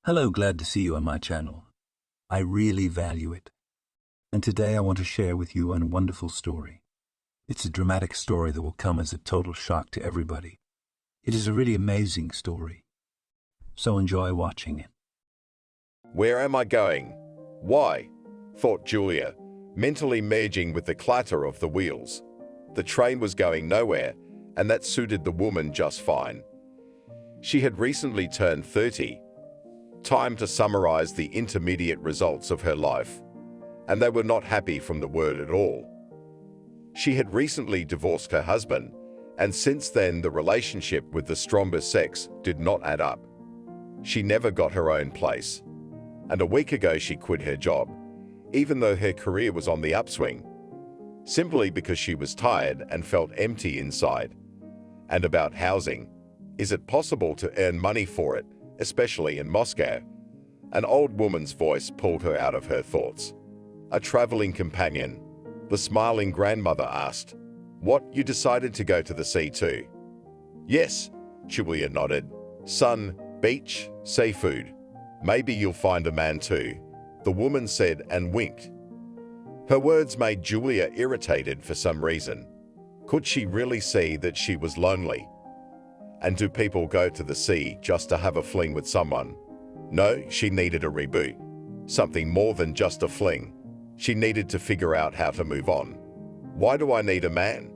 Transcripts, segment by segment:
Hello, glad to see you on my channel. I really value it. And today I want to share with you a wonderful story. It's a dramatic story that will come as a total shock to everybody. It is a really amazing story. So enjoy watching it. Where am I going? Why? Thought Julia, mentally merging with the clatter of the wheels. The train was going nowhere, and that suited the woman just fine. She had recently turned 30. Time to summarize the intermediate results of her life, and they were not happy from the word at all. She had recently divorced her husband, and since then the relationship with the stronger sex did not add up. She never got her own place, and a week ago she quit her job, even though her career was on the upswing, simply because she was tired and felt empty inside. And about housing, is it possible to earn money for it, especially in Moscow? An old woman's voice pulled her out of her thoughts. A traveling companion, the smiling grandmother asked, "What, you decided to go to the sea too?" "Yes," Julia nodded. "Sun, beach, seafood. Maybe you'll find a man too," the woman said and winked. Her words made Julia irritated for some reason. Could she really see that she was lonely? And do people go to the sea just to have a fling with someone? No, she needed a reboot. Something more than just a fling. She needed to figure out how to move on. "Why do I need a man?"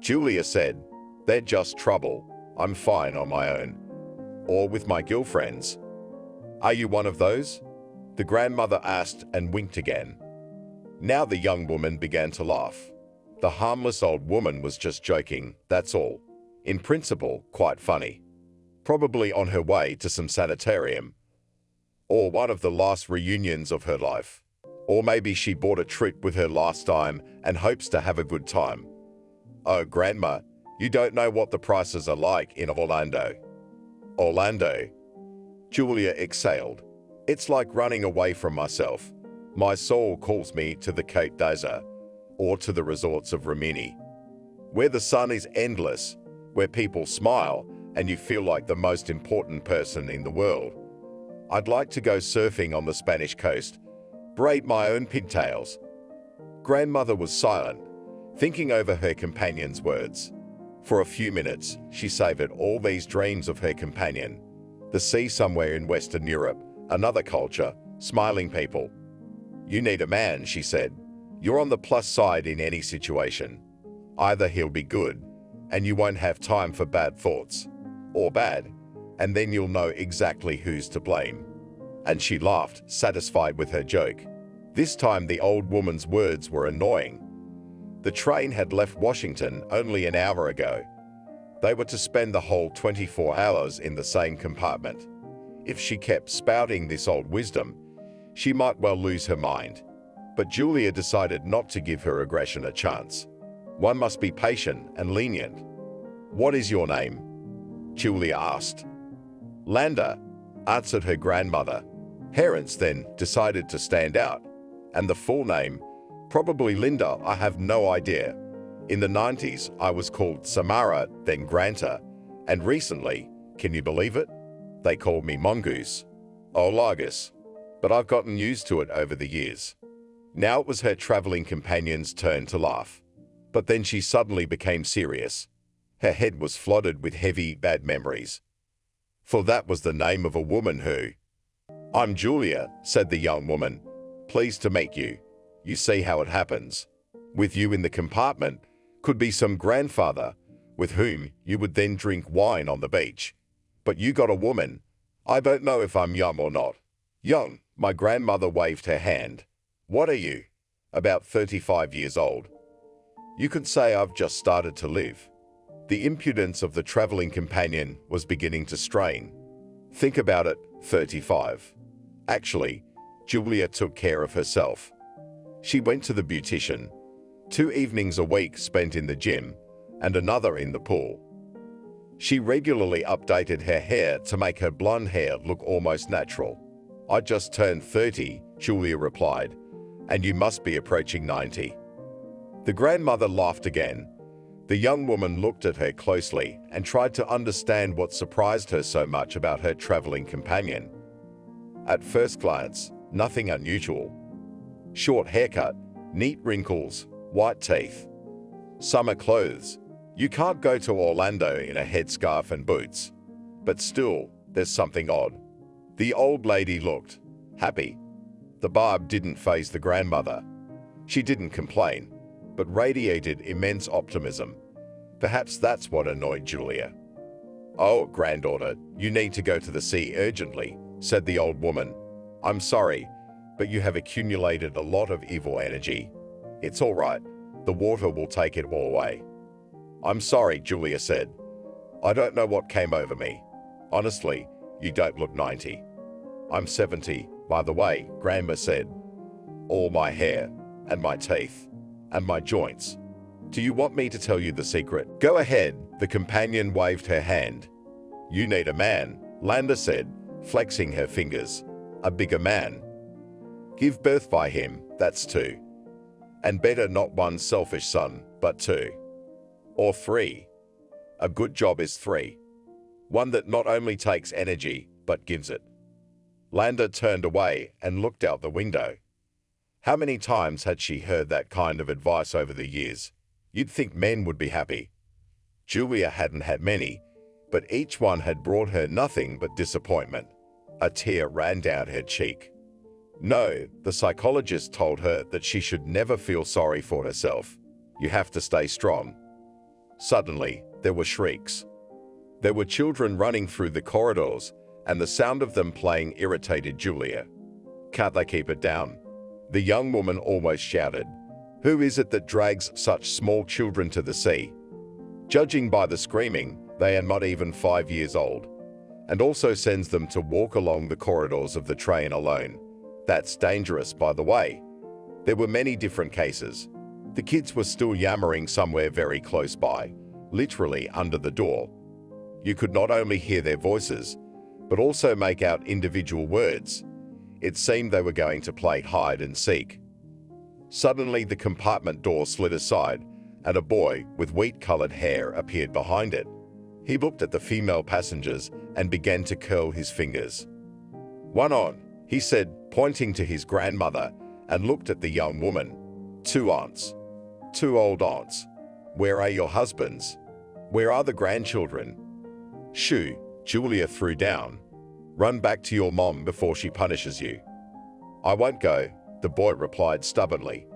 Julia said. "They're just trouble. I'm fine on my own. Or with my girlfriends." "Are you one of those?" the grandmother asked and winked again. Now the young woman began to laugh. The harmless old woman was just joking, that's all. In principle, quite funny. Probably on her way to some sanitarium. Or one of the last reunions of her life. Or maybe she bought a trip with her last time and hopes to have a good time. "Oh, Grandma, you don't know what the prices are like in Orlando." "Orlando?" Julia exhaled. "It's like running away from myself. My soul calls me to the Cape d'Azur, or to the resorts of Rimini, where the sun is endless, where people smile and you feel like the most important person in the world. I'd like to go surfing on the Spanish coast, braid my own pigtails." Grandmother was silent, thinking over her companion's words. For a few minutes, she savored all these dreams of her companion. The sea somewhere in Western Europe, another culture, smiling people. "You need a man," she said. "You're on the plus side in any situation. Either he'll be good, and you won't have time for bad thoughts, or bad, and then you'll know exactly who's to blame." And she laughed, satisfied with her joke. This time the old woman's words were annoying. The train had left Washington only an hour ago. They were to spend the whole 24 hours in the same compartment. If she kept spouting this old wisdom, she might well lose her mind. But Julia decided not to give her aggression a chance. One must be patient and lenient. "What is your name?" Julia asked. "Landa," answered her grandmother. Parents then decided to stand out. And the full name? Probably Linda, I have no idea. In the 90s, I was called Samara, then Granta. And recently, can you believe it? They called me Mongoose. Or Largus. But I've gotten used to it over the years. Now it was her traveling companion's turn to laugh. But then she suddenly became serious. Her head was flooded with heavy, bad memories. For that was the name of a woman who... "I'm Julia," said the young woman. "Pleased to meet you. You see how it happens. With you in the compartment could be some grandfather with whom you would then drink wine on the beach. But you got a woman. I don't know if I'm young or not." "Young," my grandmother waved her hand. "What are you?" "About 35 years old." "You could say I've just started to live." The impudence of the traveling companion was beginning to strain. Think about it, 35. Actually, Julia took care of herself. She went to the beautician. 2 evenings a week spent in the gym, and another in the pool. She regularly updated her hair to make her blonde hair look almost natural. "I just turned 30, Julia replied, "and you must be approaching 90. The grandmother laughed again. The young woman looked at her closely and tried to understand what surprised her so much about her traveling companion. At first glance, nothing unusual. Short haircut, neat wrinkles, white teeth. Summer clothes. You can't go to Orlando in a headscarf and boots. But still, there's something odd. The old lady looked happy. The barb didn't faze the grandmother. She didn't complain, but radiated immense optimism. Perhaps that's what annoyed Julia. "Oh, granddaughter, you need to go to the sea urgently," said the old woman. "I'm sorry, but you have accumulated a lot of evil energy. It's all right. The water will take it all away." "I'm sorry," Julia said. "I don't know what came over me. Honestly, you don't look 90. I'm 70, by the way," Grandma said. "All my hair, and my teeth, and my joints. Do you want me to tell you the secret?" "Go ahead," the companion waved her hand. "You need a man," Landa said, flexing her fingers. "A bigger man. Give birth by him, that's 2. And better not one selfish son, but 2. Or 3. A good job is 3. One that not only takes energy, but gives it." Landa turned away and looked out the window. How many times had she heard that kind of advice over the years? You'd think men would be happy. Julia hadn't had many, but each one had brought her nothing but disappointment. A tear ran down her cheek. No, the psychologist told her that she should never feel sorry for herself. You have to stay strong. Suddenly, there were shrieks. There were children running through the corridors, and the sound of them playing irritated Julia. "Can't they keep it down?" the young woman almost shouted. "Who is it that drags such small children to the sea? Judging by the screaming, they are not even 5 years old, and also sends them to walk along the corridors of the train alone. That's dangerous, by the way." There were many different cases. The kids were still yammering somewhere very close by, literally under the door. You could not only hear their voices, but also make out individual words. It seemed they were going to play hide and seek. Suddenly, the compartment door slid aside, and a boy with wheat-colored hair appeared behind it. He looked at the female passengers and began to curl his fingers. "One on," he said, pointing to his grandmother, and looked at the young woman. "2 aunts. 2 old aunts. Where are your husbands? Where are the grandchildren?" "Shoo," Julia threw down. "Run back to your mom before she punishes you." "I won't go," the boy replied stubbornly.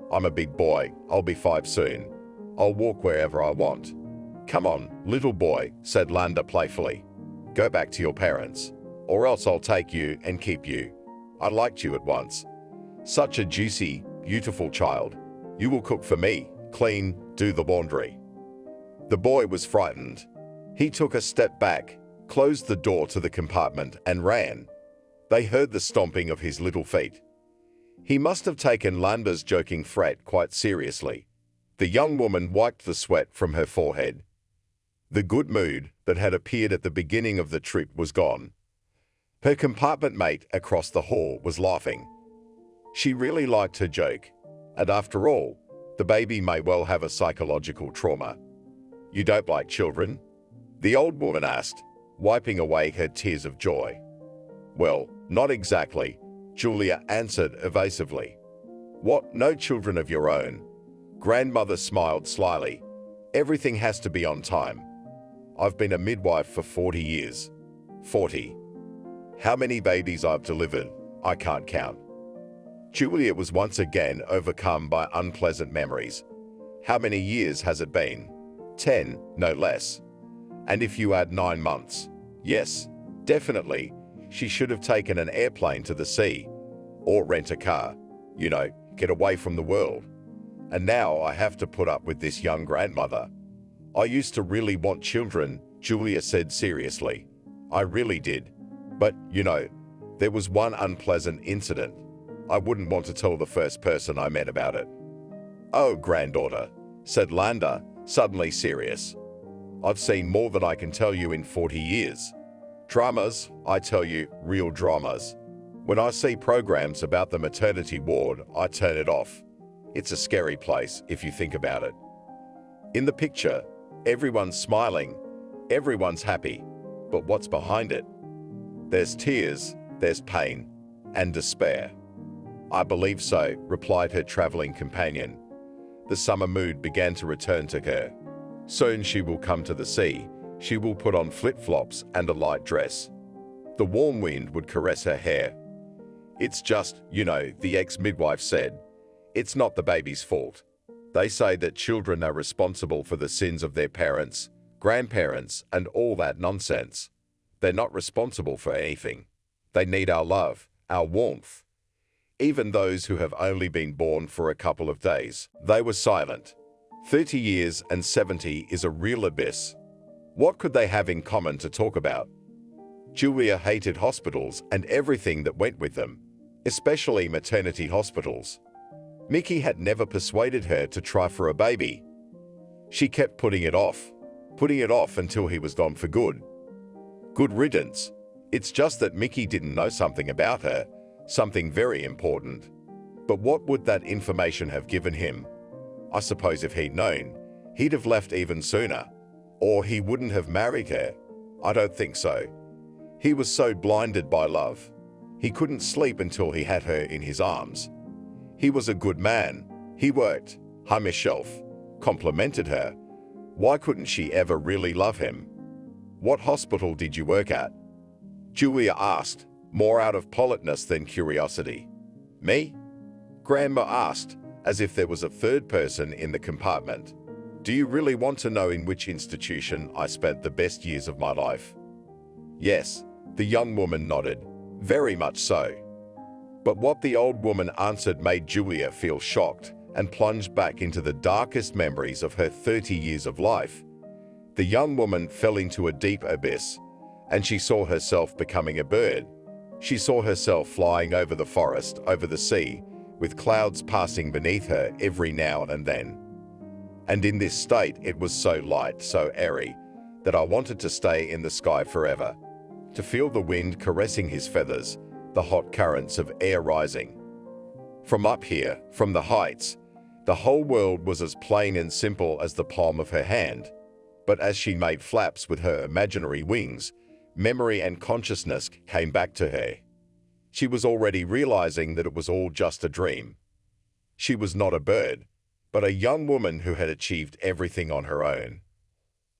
"I'm a big boy. I'll be 5 soon. I'll walk wherever I want." "Come on, little boy," said Landa playfully. "Go back to your parents, or else I'll take you and keep you. I liked you at once. Such a juicy, beautiful child. You will cook for me, clean, do the laundry." The boy was frightened. He took a step back, closed the door to the compartment, and ran. They heard the stomping of his little feet. He must have taken Landa's joking threat quite seriously. The young woman wiped the sweat from her forehead. The good mood that had appeared at the beginning of the trip was gone. Her compartment mate across the hall was laughing. She really liked her joke, and after all, the baby may well have a psychological trauma. "You don't like children?" the old woman asked, wiping away her tears of joy. "Well, not exactly," Julia answered evasively. "What, no children of your own?" Grandmother smiled slyly. "Everything has to be on time. I've been a midwife for 40 years. 40. How many babies I've delivered, I can't count." Julia was once again overcome by unpleasant memories. How many years has it been? 10, no less. And if you add 9 months? Yes, definitely. She should have taken an airplane to the sea, or rent a car. Get away from the world. And now I have to put up with this young grandmother. "I used to really want children," Julia said seriously. "I really did. But, there was one unpleasant incident. I wouldn't want to tell the first person I met about it." "Oh, granddaughter," said Landa, suddenly serious. "I've seen more than I can tell you in 40 years. Dramas, I tell you, real dramas. When I see programs about the maternity ward, I turn it off. It's a scary place if you think about it. In the picture, everyone's smiling, everyone's happy, but what's behind it? There's tears, there's pain and despair. I believe so, replied her traveling companion. The summer mood began to return to her. Soon she will come to the sea. She will put on flip-flops and a light dress. The warm wind would caress her hair. It's just, the ex-midwife said. It's not the baby's fault. They say that children are responsible for the sins of their parents, grandparents, and all that nonsense. They're not responsible for anything. They need our love, our warmth. Even those who have only been born for a couple of days. They were silent. 30 years and 70 is a real abyss. What could they have in common to talk about? Julia hated hospitals and everything that went with them, especially maternity hospitals. Mickey had never persuaded her to try for a baby. She kept putting it off until he was gone for good. Good riddance. It's just that Mickey didn't know something about her, something very important. But what would that information have given him? I suppose if he'd known, he'd have left even sooner. Or he wouldn't have married her. I don't think so. He was so blinded by love. He couldn't sleep until he had her in his arms. He was a good man. He worked, hung a shelf, complimented her. Why couldn't she ever really love him? What hospital did you work at? Julia asked, more out of politeness than curiosity. Me? Grandma asked, as if there was a third person in the compartment. Do you really want to know in which institution I spent the best years of my life? Yes, the young woman nodded. Very much so. But what the old woman answered made Julia feel shocked and plunged back into the darkest memories of her 30 years of life. The young woman fell into a deep abyss, and she saw herself becoming a bird. She saw herself flying over the forest, over the sea, with clouds passing beneath her every now and then. And in this state it was so light, so airy, that I wanted to stay in the sky forever, to feel the wind caressing his feathers, the hot currents of air rising. From up here, from the heights, the whole world was as plain and simple as the palm of her hand. But as she made flaps with her imaginary wings, memory and consciousness came back to her. She was already realizing that it was all just a dream. She was not a bird, but a young woman who had achieved everything on her own.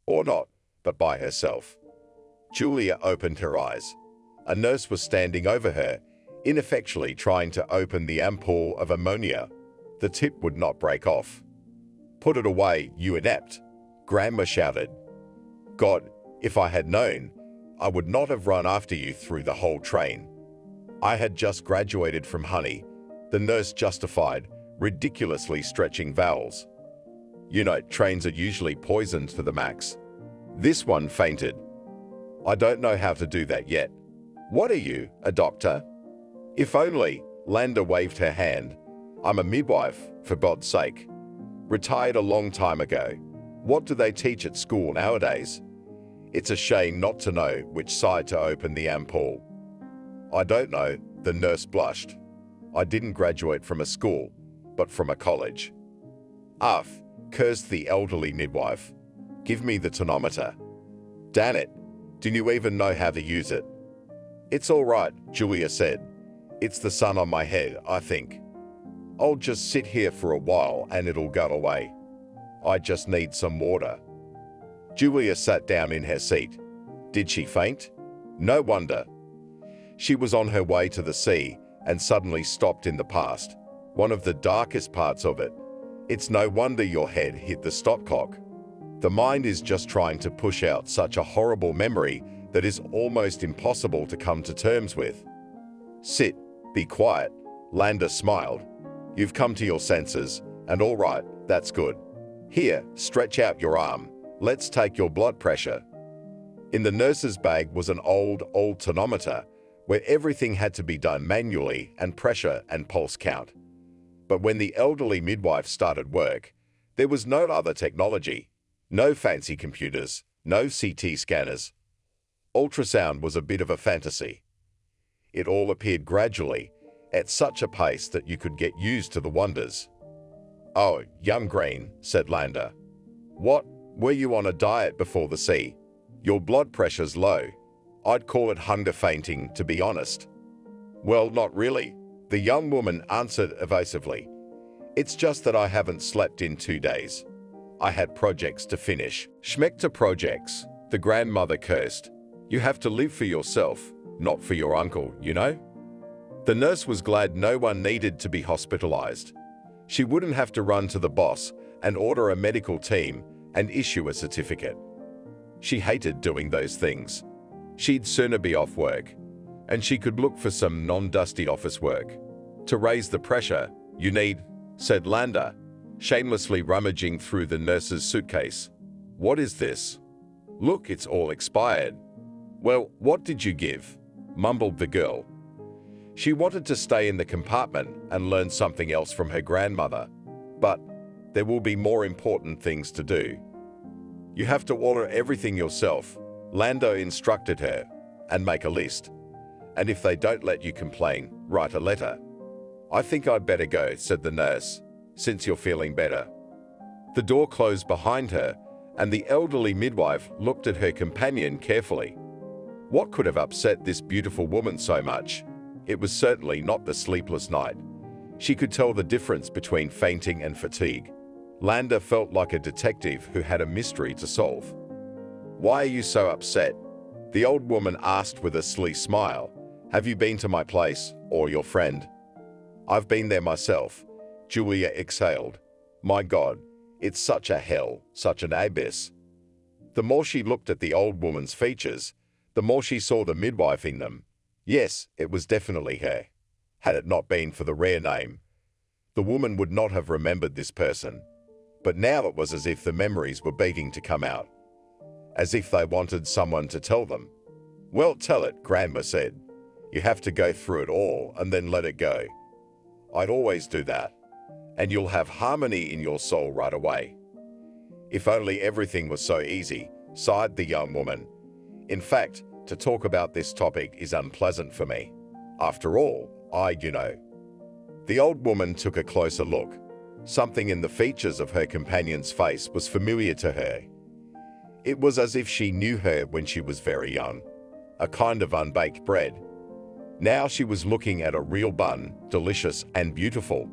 Or not, but by herself. Julia opened her eyes. A nurse was standing over her, ineffectually trying to open the ampoule of ammonia. The tip would not break off. Put it away, you inept, Grandma shouted. God, if I had known, I would not have run after you through the whole train. I had just graduated from honey, the nurse justified, ridiculously stretching vowels. Trains are usually poisoned to the max. This one fainted. I don't know how to do that yet. What are you, a doctor? If only, Landa waved her hand. I'm a midwife, for God's sake. Retired a long time ago. What do they teach at school nowadays? It's a shame not to know which side to open the ampoule. I don't know, the nurse blushed. I didn't graduate from a school, but from a college. Uff, cursed the elderly midwife. Give me the tonometer. Damn it, didn't you even know how to use it? It's all right, Julia said. It's the sun on my head, I think. I'll just sit here for a while and it'll go away. I just need some water. Julia sat down in her seat. Did she faint? No wonder. She was on her way to the sea and suddenly stopped in the past, one of the darkest parts of it. It's no wonder your head hit the stopcock. The mind is just trying to push out such a horrible memory that is almost impossible to come to terms with. Sit, be quiet, Landa smiled. You've come to your senses, and all right, that's good. Here, stretch out your arm. Let's take your blood pressure. In the nurse's bag was an old tonometer, where everything had to be done manually and pressure and pulse count. But when the elderly midwife started work, there was no other technology, no fancy computers, no CT scanners. Ultrasound was a bit of a fantasy. It all appeared gradually, at such a pace that you could get used to the wonders. Oh, young green, said Landa. What, were you on a diet before the sea? Your blood pressure's low. I'd call it hunger fainting, to be honest. Well, not really, the young woman answered evasively. It's just that I haven't slept in 2 days. I had projects to finish. Schmeckte projects, the grandmother cursed. You have to live for yourself, not for your uncle, you know? The nurse was glad no one needed to be hospitalized. She wouldn't have to run to the boss and order a medical team and issue a certificate. She hated doing those things. She'd sooner be off work, and she could look for some non-dusty office work. To raise the pressure, you need, said Landa, shamelessly rummaging through the nurse's suitcase. What is this? Look, it's all expired. Well, what did you give? Mumbled the girl. She wanted to stay in the compartment and learn something else from her grandmother, but there will be more important things to do. You have to order everything yourself, Lando instructed her, and make a list. And if they don't let you complain, write a letter. I think I'd better go, said the nurse, since you're feeling better. The door closed behind her, and the elderly midwife looked at her companion carefully. What could have upset this beautiful woman so much? It was certainly not the sleepless night. She could tell the difference between fainting and fatigue. Landa felt like a detective who had a mystery to solve. Why are you so upset? The old woman asked with a sly smile. Have you been to my place, or your friend? I've been there myself, Julia exhaled. My God, it's such a hell, such an abyss. The more she looked at the old woman's features, the more she saw the midwife in them. Yes, it was definitely her. Had it not been for the rare name, the woman would not have remembered this person. But now it was as if the memories were begging to come out, as if they wanted someone to tell them. Well, tell it, Grandma said. You have to go through it all and then let it go. I'd always do that, and you'll have harmony in your soul right away. If only everything was so easy, sighed the young woman. In fact, to talk about this topic is unpleasant for me. After all, The old woman took a closer look. Something in the features of her companion's face was familiar to her. It was as if she knew her when she was very young, a kind of unbaked bread. Now she was looking at a real bun, delicious and beautiful.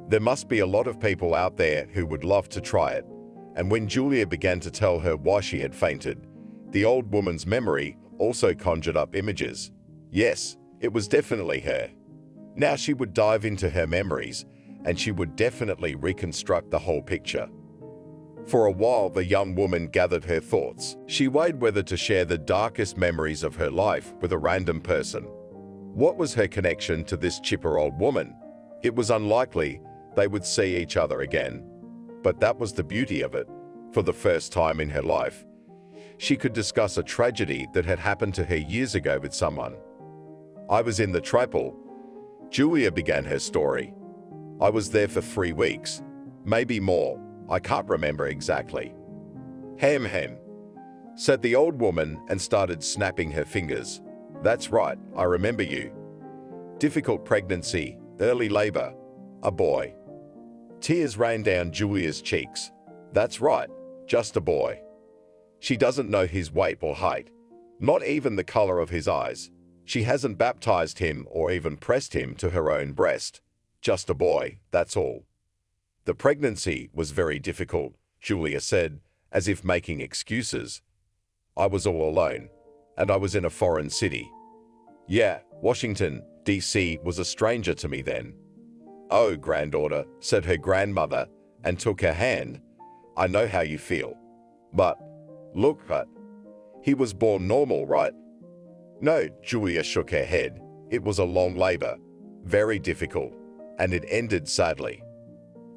There must be a lot of people out there who would love to try it, and when Julia began to tell her why she had fainted, the old woman's memory also conjured up images. Yes, it was definitely her. Now she would dive into her memories, and she would definitely reconstruct the whole picture. For a while, the young woman gathered her thoughts. She weighed whether to share the darkest memories of her life with a random person. What was her connection to this chipper old woman? It was unlikely they would see each other again. But that was the beauty of it. For the first time in her life, she could discuss a tragedy that had happened to her years ago with someone. I was in the chapel. Julia began her story. I was there for 3 weeks, maybe more. I can't remember exactly. Ham, said the old woman and started snapping her fingers. That's right, I remember you. Difficult pregnancy, early labor, a boy. Tears ran down Julia's cheeks. That's right, just a boy. She doesn't know his weight or height, not even the color of his eyes. She hasn't baptized him or even pressed him to her own breast. Just a boy, that's all. The pregnancy was very difficult, Julia said, as if making excuses. I was all alone, and I was in a foreign city. Yeah, Washington, D.C. was a stranger to me then. Oh, granddaughter, said her grandmother, and took her hand. I know how you feel. But, look, he was born normal, right? No, Julia shook her head. It was a long labor, very difficult, and it ended sadly.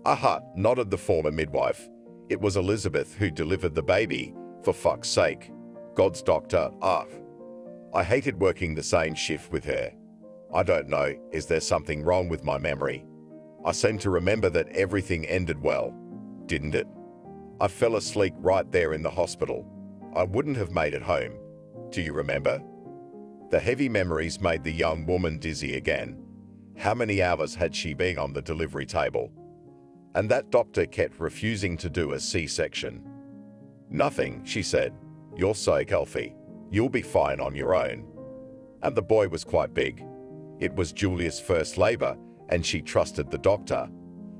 Aha, nodded the former midwife. It was Elizabeth who delivered the baby, for fuck's sake. God's doctor, I hated working the same shift with her. I don't know, is there something wrong with my memory? I seem to remember that everything ended well, didn't it? I fell asleep right there in the hospital. I wouldn't have made it home. Do you remember? The heavy memories made the young woman dizzy again. How many hours had she been on the delivery table? And that doctor kept refusing to do a C-section. Nothing, she said. You're so healthy. You'll be fine on your own. And the boy was quite big. It was Julia's first labor, and she trusted the doctor.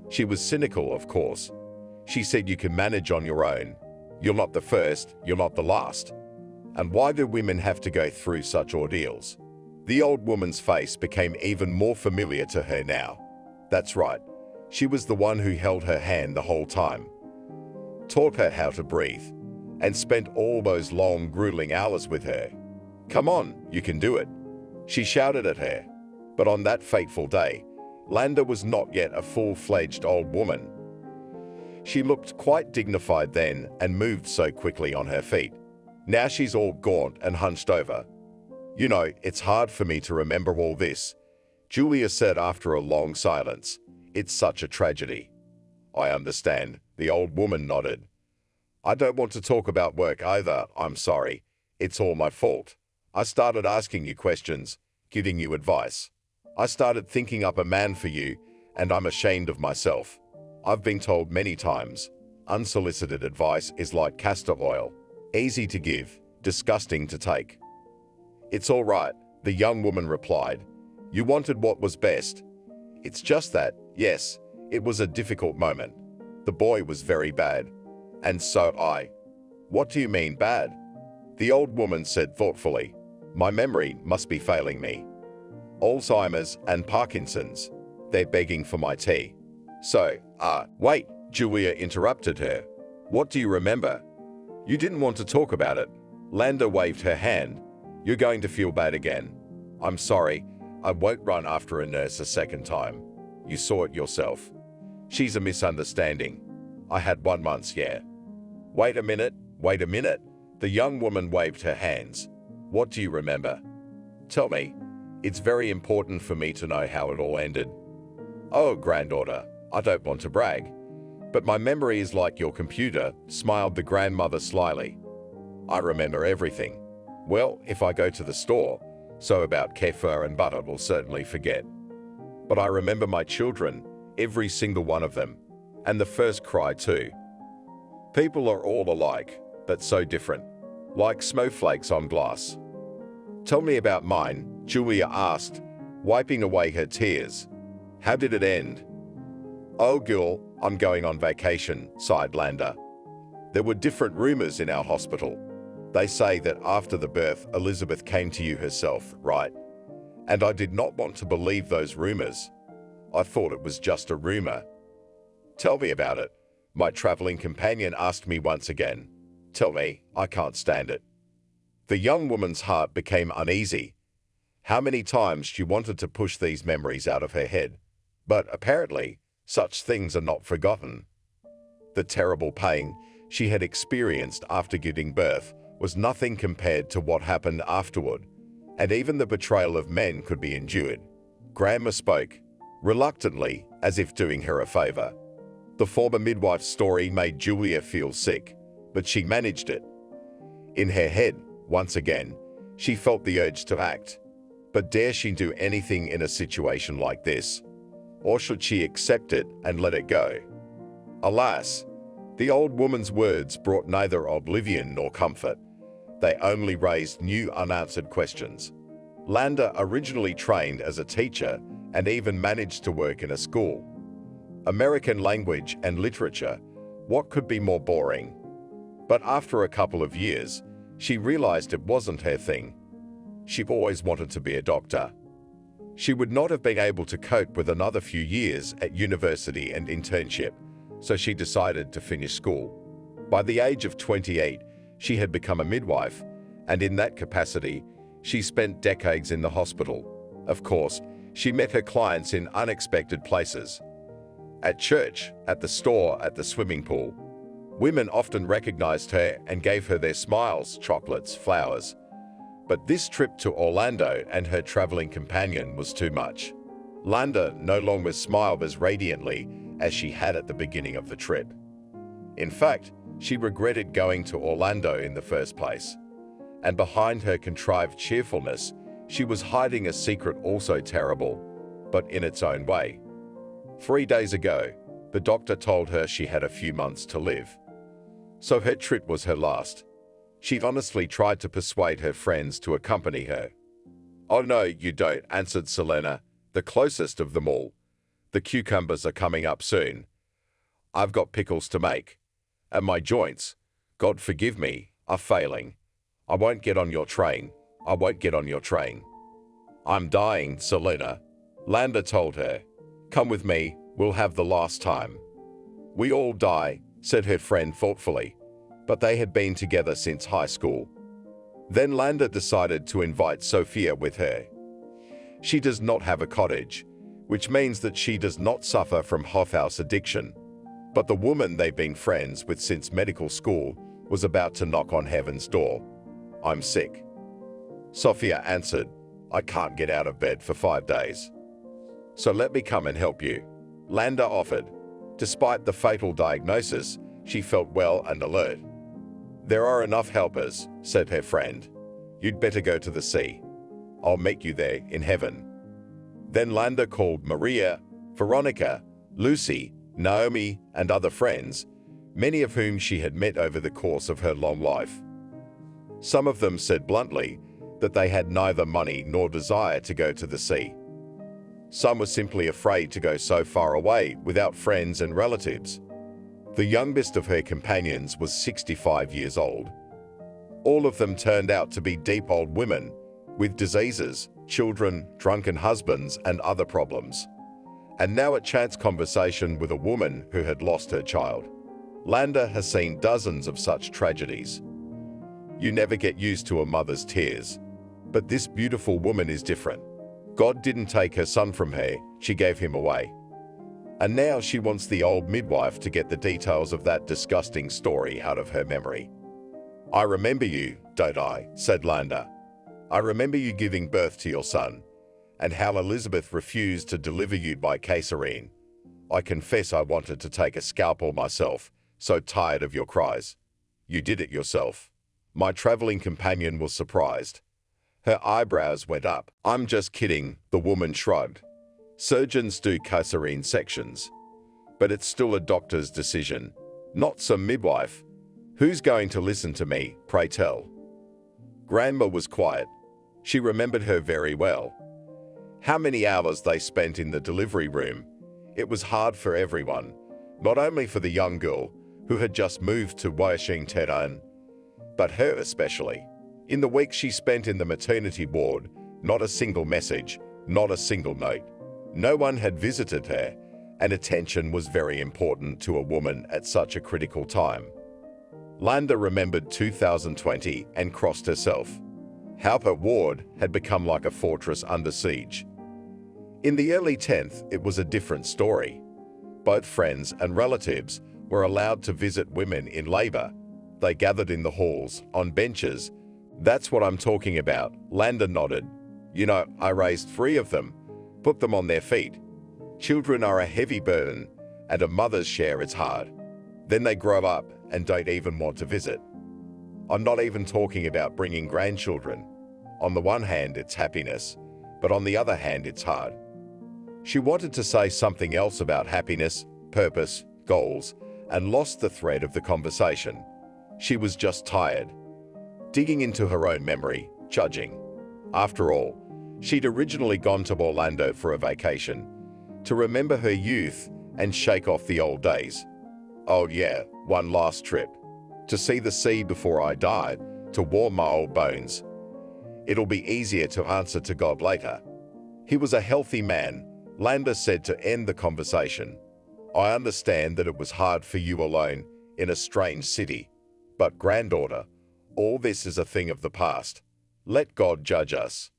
She was cynical, of course. She said, "You can manage on your own. You're not the first, you're not the last." And why do women have to go through such ordeals? The old woman's face became even more familiar to her now. That's right. She was the one who held her hand the whole time, taught her how to breathe, and spent all those long, grueling hours with her. "Come on, you can do it," she shouted at her. But on that fateful day, Landa was not yet a full-fledged old woman. She looked quite dignified then and moved so quickly on her feet. Now she's all gaunt and hunched over. "You know, it's hard for me to remember all this," Julia said after a long silence. "It's such a tragedy." "I understand," the old woman nodded. "I don't want to talk about work either, I'm sorry. It's all my fault. I started asking you questions, giving you advice. I started thinking up a man for you, and I'm ashamed of myself. I've been told many times, unsolicited advice is like castor oil. Easy to give, disgusting to take." "It's all right," the young woman replied. "You wanted what was best. It's just that, yes, it was a difficult moment. The boy was very bad. And so I." "What do you mean bad?" The old woman said thoughtfully. "My memory must be failing me. Alzheimer's and Parkinson's. They're begging for my tea." Wait," Julia interrupted her. "What do you remember? You didn't want to talk about it." Landa waved her hand. "You're going to feel bad again. I'm sorry, I won't run after a nurse a second time. You saw it yourself. She's a misunderstanding. I had one once, yeah." Wait a minute. The young woman waved her hands. "What do you remember? Tell me. It's very important for me to know how it all ended." "Oh, granddaughter, I don't want to brag, but my memory is like your computer," smiled the grandmother slyly. "I remember everything. Well, if I go to the store, so about kefir and butter will certainly forget. But I remember my children, every single one of them, and the first cry too. People are all alike, but so different, like snowflakes on glass." "Tell me about mine," Julia asked, wiping away her tears. "How did it end?" "Oh, girl, I'm going on vacation," sighed Landa. "There were different rumors in our hospital. They say that after the birth, Elizabeth came to you herself, right? And I did not want to believe those rumors. I thought it was just a rumor." "Tell me about it," my traveling companion asked me once again. "Tell me, I can't stand it." The young woman's heart became uneasy. How many times she wanted to push these memories out of her head. But apparently, such things are not forgotten. The terrible pain she had experienced after giving birth was nothing compared to what happened afterward, and even the betrayal of men could be endured. Grandma spoke, reluctantly, as if doing her a favor. The former midwife's story made Julia feel sick, but she managed it. In her head, once again, she felt the urge to act. But dare she do anything in a situation like this? Or should she accept it and let it go? Alas, the old woman's words brought neither oblivion nor comfort. They only raised new unanswered questions. Landa originally trained as a teacher and even managed to work in a school. American language and literature, what could be more boring? But after a couple of years, she realized it wasn't her thing. She always wanted to be a doctor. She would not have been able to cope with another few years at university and internship, so she decided to finish school. By the age of 28, she had become a midwife, and in that capacity, she spent decades in the hospital. Of course, she met her clients in unexpected places. At church, at the store, at the swimming pool. Women often recognized her and gave her their smiles, chocolates, flowers. But this trip to Orlando and her traveling companion was too much. Landa no longer smiled as radiantly as she had at the beginning of the trip. In fact, she regretted going to Orlando in the first place. And behind her contrived cheerfulness, she was hiding a secret also terrible, but in its own way. 3 days ago, the doctor told her she had a few months to live. So her trip was her last. She'd honestly tried to persuade her friends to accompany her. "Oh no, you don't," answered Selena, the closest of them all. "The cucumbers are coming up soon. I've got pickles to make. And my joints, God forgive me, are failing. I won't get on your train. I won't get on your train." "I'm dying, Selena," Landa told her. "Come with me, we'll have the last time." "We all die," said her friend thoughtfully, but they had been together since high school. Then Landa decided to invite Sophia with her. She does not have a cottage, which means that she does not suffer from hothouse addiction. But the woman they've been friends with since medical school was about to knock on heaven's door. "I'm sick," Sophia answered. "I can't get out of bed for 5 days. So let me come and help you," Landa offered. Despite the fatal diagnosis, she felt well and alert. "There are enough helpers," said her friend. "You'd better go to the sea. I'll meet you there in heaven." Then Landa called Maria, Veronica, Lucy, Naomi, and other friends, many of whom she had met over the course of her long life. Some of them said bluntly that they had neither money nor desire to go to the sea. Some were simply afraid to go so far away without friends and relatives. The youngest of her companions was 65 years old. All of them turned out to be deep old women with diseases, children, drunken husbands, and other problems. And now a chance conversation with a woman who had lost her child. Landa has seen dozens of such tragedies. You never get used to a mother's tears. But this beautiful woman is different. God didn't take her son from her, she gave him away. And now she wants the old midwife to get the details of that disgusting story out of her memory. "I remember you, don't I?" said Landa. "I remember you giving birth to your son, and how Elizabeth refused to deliver you by cesarean. I confess I wanted to take a scalpel myself, so tired of your cries. You did it yourself." My traveling companion was surprised. Her eyebrows went up. "I'm just kidding," the woman shrugged. "Surgeons do cesarean sections. But it's still a doctor's decision, not some midwife. Who's going to listen to me, pray tell?" Grandma was quiet. She remembered her very well. How many hours they spent in the delivery room. It was hard for everyone, not only for the young girl who had just moved to Washington, but her especially. In the week she spent in the maternity ward, not a single message, not a single note. No one had visited her, and attention was very important to a woman at such a critical time. Landa remembered 2020 and crossed herself. Halpert Ward had become like a fortress under siege. In the early 10th, it was a different story. Both friends and relatives were allowed to visit women in labor. They gathered in the halls, on benches. "That's what I'm talking about," Landa nodded. "You know, I raised 3 of them, put them on their feet. Children are a heavy burden, and a mother's share is hard. Then they grow up and don't even want to visit. I'm not even talking about bringing grandchildren. On the one hand, it's happiness, but on the other hand, it's hard." She wanted to say something else about happiness, purpose, goals, and lost the thread of the conversation. She was just tired. Digging into her own memory, judging. After all, she'd originally gone to Orlando for a vacation, to remember her youth and shake off the old days. Oh yeah, one last trip. To see the sea before I died, to warm my old bones. It'll be easier to answer to God later. He was a healthy man, Landa said to end the conversation. "I understand that it was hard for you alone in a strange city, but granddaughter, all this is a thing of the past. Let God judge us."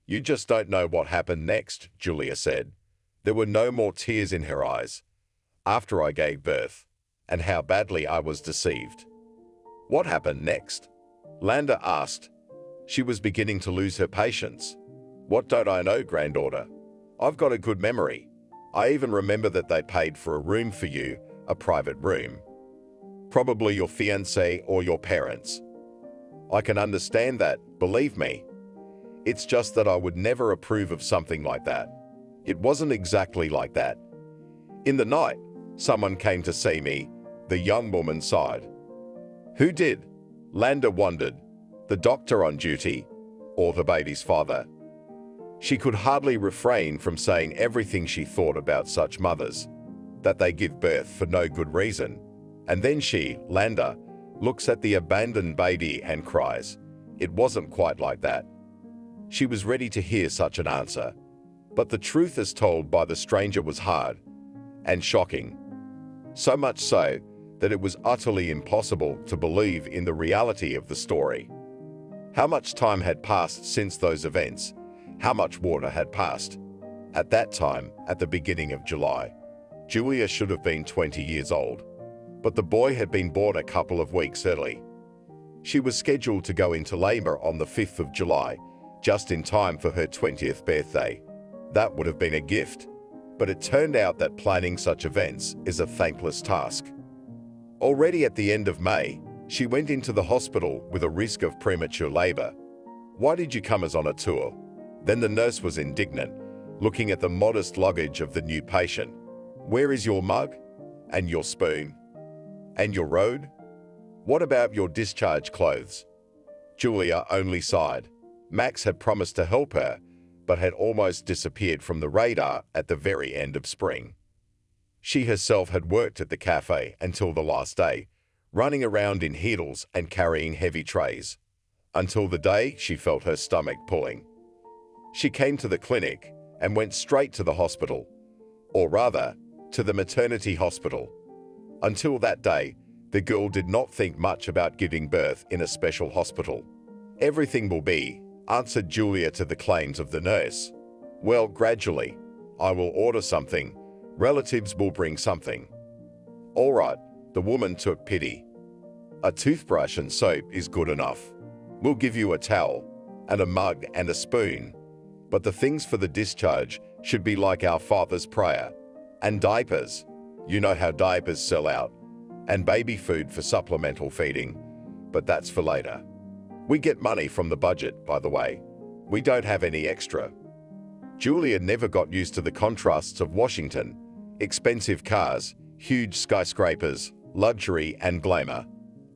"You just don't know what happened next," Julia said. There were no more tears in her eyes. "After I gave birth, and how badly I was deceived." "What happened next?" Landa asked. She was beginning to lose her patience. "What don't I know, granddaughter? I've got a good memory. I even remember that they paid for a room for you, a private room. Probably your fiancé or your parents. I can understand that, believe me. It's just that I would never approve of something like that. It wasn't exactly like that. In the night, someone came to see me," the young woman sighed. "Who did?" Landa wondered. The doctor on duty, or the baby's father? She could hardly refrain from saying everything she thought about such mothers, that they give birth for no good reason. And then she, Landa, looks at the abandoned baby and cries. It wasn't quite like that. She was ready to hear such an answer, but the truth as told by the stranger was hard and shocking. So much so that it was utterly impossible to believe in the reality of the story. How much time had passed since those events? How much water had passed? At that time, at the beginning of July, Julia should have been 20 years old, but the boy had been born a couple of weeks early. She was scheduled to go into labor on the 5th of July, just in time for her 20th birthday. That would have been a gift, but it turned out that planning such events is a thankless task. Already at the end of May, she went into the hospital with a risk of premature labor. "Why did you come as on a tour?" Then the nurse was indignant, looking at the modest luggage of the new patient. "Where is your mug? And your spoon? And your robe? What about your discharge clothes?" Julia only sighed. Max had promised to help her, but had almost disappeared from the radar at the very end of spring. She herself had worked at the cafe until the last day, running around in heels and carrying heavy trays, until the day she felt her stomach pulling. She came to the clinic and went straight to the hospital, or rather, to the maternity hospital. Until that day, the girl did not think much about giving birth in a special hospital. "Everything will be," answered Julia to the claims of the nurse. "Well, gradually. I will order something. Relatives will bring something." "All right," the woman took pity. "A toothbrush and soap is good enough. We'll give you a towel, and a mug and a spoon. But the things for the discharge should be like our Father's prayer. And diapers. You know how diapers sell out. And baby food for supplemental feeding. But that's for later. We get money from the budget, by the way. We don't have any extra." Julia never got used to the contrasts of Washington. Expensive cars, huge skyscrapers, luxury and glamour,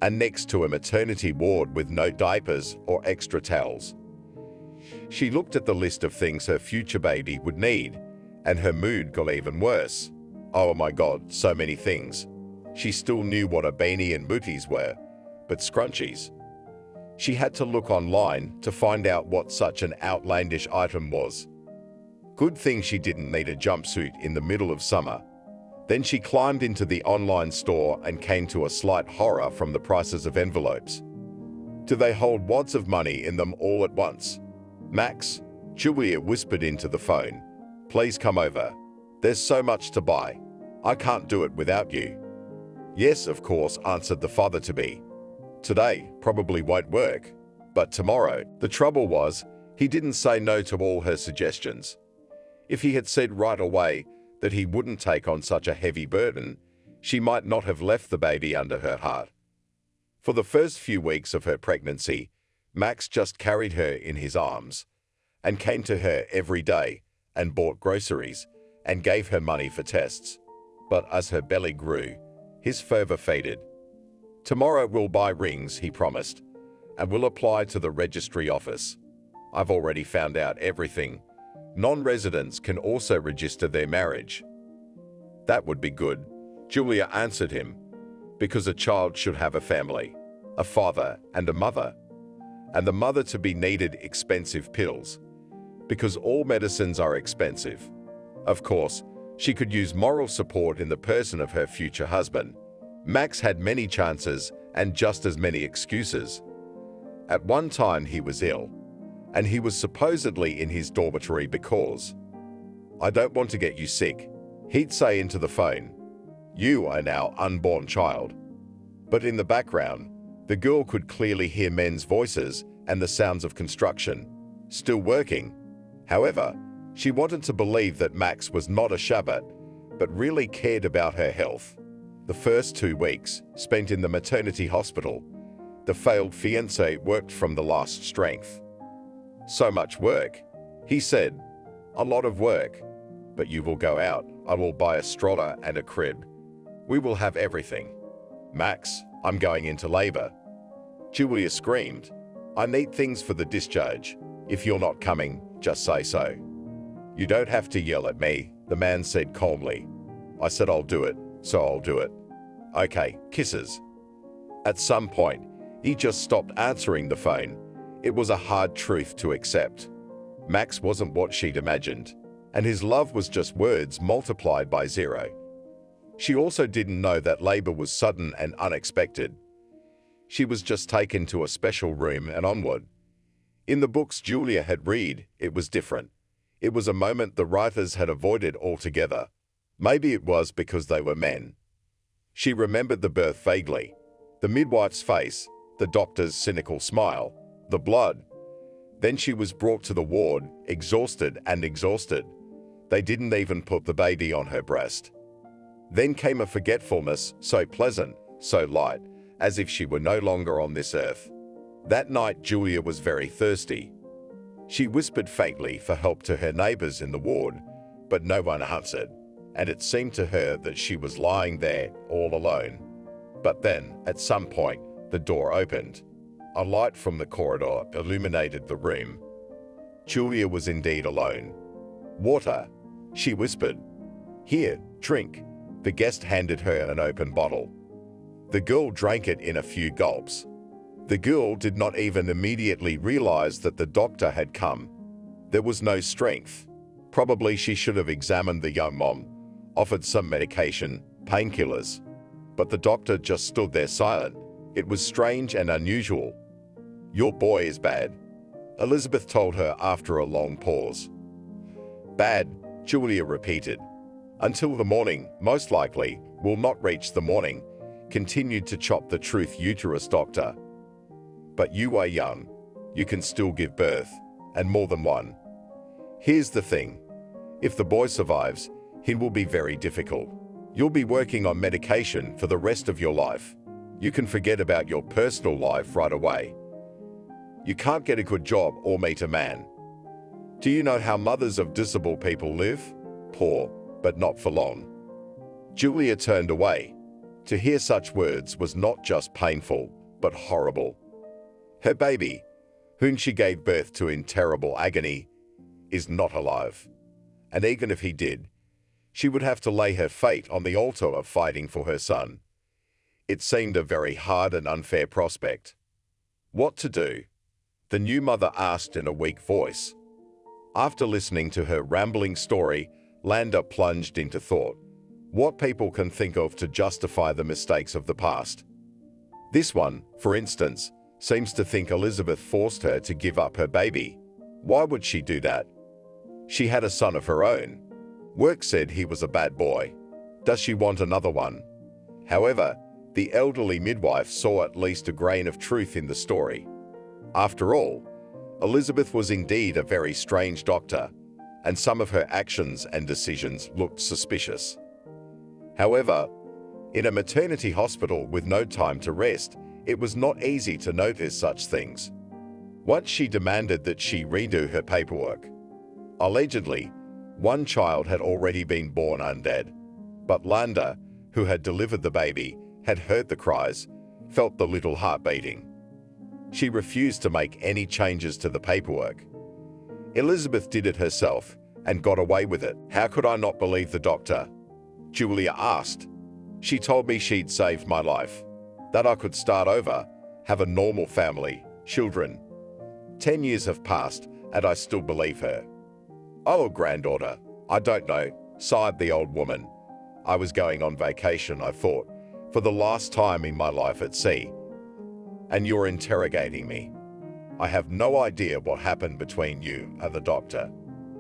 and next to a maternity ward with no diapers or extra towels. She looked at the list of things her future baby would need, and her mood got even worse. Oh my God, so many things. She still knew what a beanie and booties were, but scrunchies. She had to look online to find out what such an outlandish item was. Good thing she didn't need a jumpsuit in the middle of summer. Then she climbed into the online store and came to a slight horror from the prices of envelopes. Do they hold wads of money in them all at once? "Max," Julia whispered into the phone, "please come over. There's so much to buy. I can't do it without you." "Yes, of course," answered the father-to-be. "Today probably won't work, but tomorrow." The trouble was, he didn't say no to all her suggestions. If he had said right away that he wouldn't take on such a heavy burden, she might not have left the baby under her heart. For the first few weeks of her pregnancy, Max just carried her in his arms and came to her every day and bought groceries and gave her money for tests. But as her belly grew, his fervor faded. "Tomorrow we'll buy rings," he promised, "and we'll apply to the registry office. I've already found out everything. Non-residents can also register their marriage." "That would be good," Julia answered him, "because a child should have a family, a father and a mother. And the mother-to-be needed expensive pills, because all medicines are expensive. Of course, she could use moral support in the person of her future husband. Max had many chances and just as many excuses. At one time he was ill, and he was supposedly in his dormitory because, "I don't want to get you sick," he'd say into the phone. "You are our unborn child." But in the background, the girl could clearly hear men's voices and the sounds of construction, still working. However, she wanted to believe that Max was not a Shabbat, but really cared about her health. The first 2 weeks, spent in the maternity hospital, the failed fiancé worked from the last strength. "So much work," he said. "A lot of work. But you will go out. I will buy a stroller and a crib. We will have everything." "Max, I'm going into labor." Julia screamed. "I need things for the discharge. If you're not coming, Just say so. You don't have to yell at me, the man said calmly. I said I'll do it, so I'll do it. Okay, kisses. At some point, he just stopped answering the phone. It was a hard truth to accept. Max wasn't what she'd imagined, and his love was just words multiplied by 0. She also didn't know that labor was sudden and unexpected. She was just taken to a special room and onward. In the books Julia had read, it was different. It was a moment the writers had avoided altogether. Maybe it was because they were men. She remembered the birth vaguely. The midwife's face, the doctor's cynical smile, the blood. Then she was brought to the ward, exhausted and exhausted. They didn't even put the baby on her breast. Then came a forgetfulness, so pleasant, so light, as if she were no longer on this earth. That night Julia was very thirsty. She whispered faintly for help to her neighbors in the ward, but no one answered, and it seemed to her that she was lying there all alone. But then, at some point, the door opened. A light from the corridor illuminated the room. Julia was indeed alone. Water, she whispered. Here, drink. The guest handed her an open bottle. The girl drank it in a few gulps. The girl did not even immediately realize that the doctor had come. There was no strength. Probably she should have examined the young mom, offered some medication, painkillers. But the doctor just stood there silent. It was strange and unusual. Your boy is bad, Elizabeth told her after a long pause. Bad, Julia repeated. Until the morning, most likely, will not reach the morning, continued to chop the truth uterus doctor. But you are young. You can still give birth, and more than one. Here's the thing. If the boy survives, it will be very difficult. You'll be working on medication for the rest of your life. You can forget about your personal life right away. You can't get a good job or meet a man. Do you know how mothers of disabled people live? Poor, but not for long. Julia turned away. To hear such words was not just painful, but horrible. Her baby, whom she gave birth to in terrible agony, is not alive. And even if he did, she would have to lay her fate on the altar of fighting for her son. It seemed a very hard and unfair prospect. What to do? The new mother asked in a weak voice. After listening to her rambling story, Landa plunged into thought. What people can think of to justify the mistakes of the past. This one, for instance, seems to think Elizabeth forced her to give up her baby. Why would she do that? She had a son of her own. Work said he was a bad boy. Does she want another one? However, the elderly midwife saw at least a grain of truth in the story. After all, Elizabeth was indeed a very strange doctor, and some of her actions and decisions looked suspicious. However, in a maternity hospital with no time to rest, it was not easy to notice such things. Once she demanded that she redo her paperwork. Allegedly, one child had already been born undead, but Landa, who had delivered the baby, had heard the cries, felt the little heart beating. She refused to make any changes to the paperwork. Elizabeth did it herself and got away with it. How could I not believe the doctor? Julia asked. She told me she'd saved my life, that I could start over, have a normal family, children. 10 years have passed and I still believe her. Oh, granddaughter, I don't know, sighed the old woman. I was going on vacation, I thought, for the last time in my life at sea. And you're interrogating me. I have no idea what happened between you and the doctor,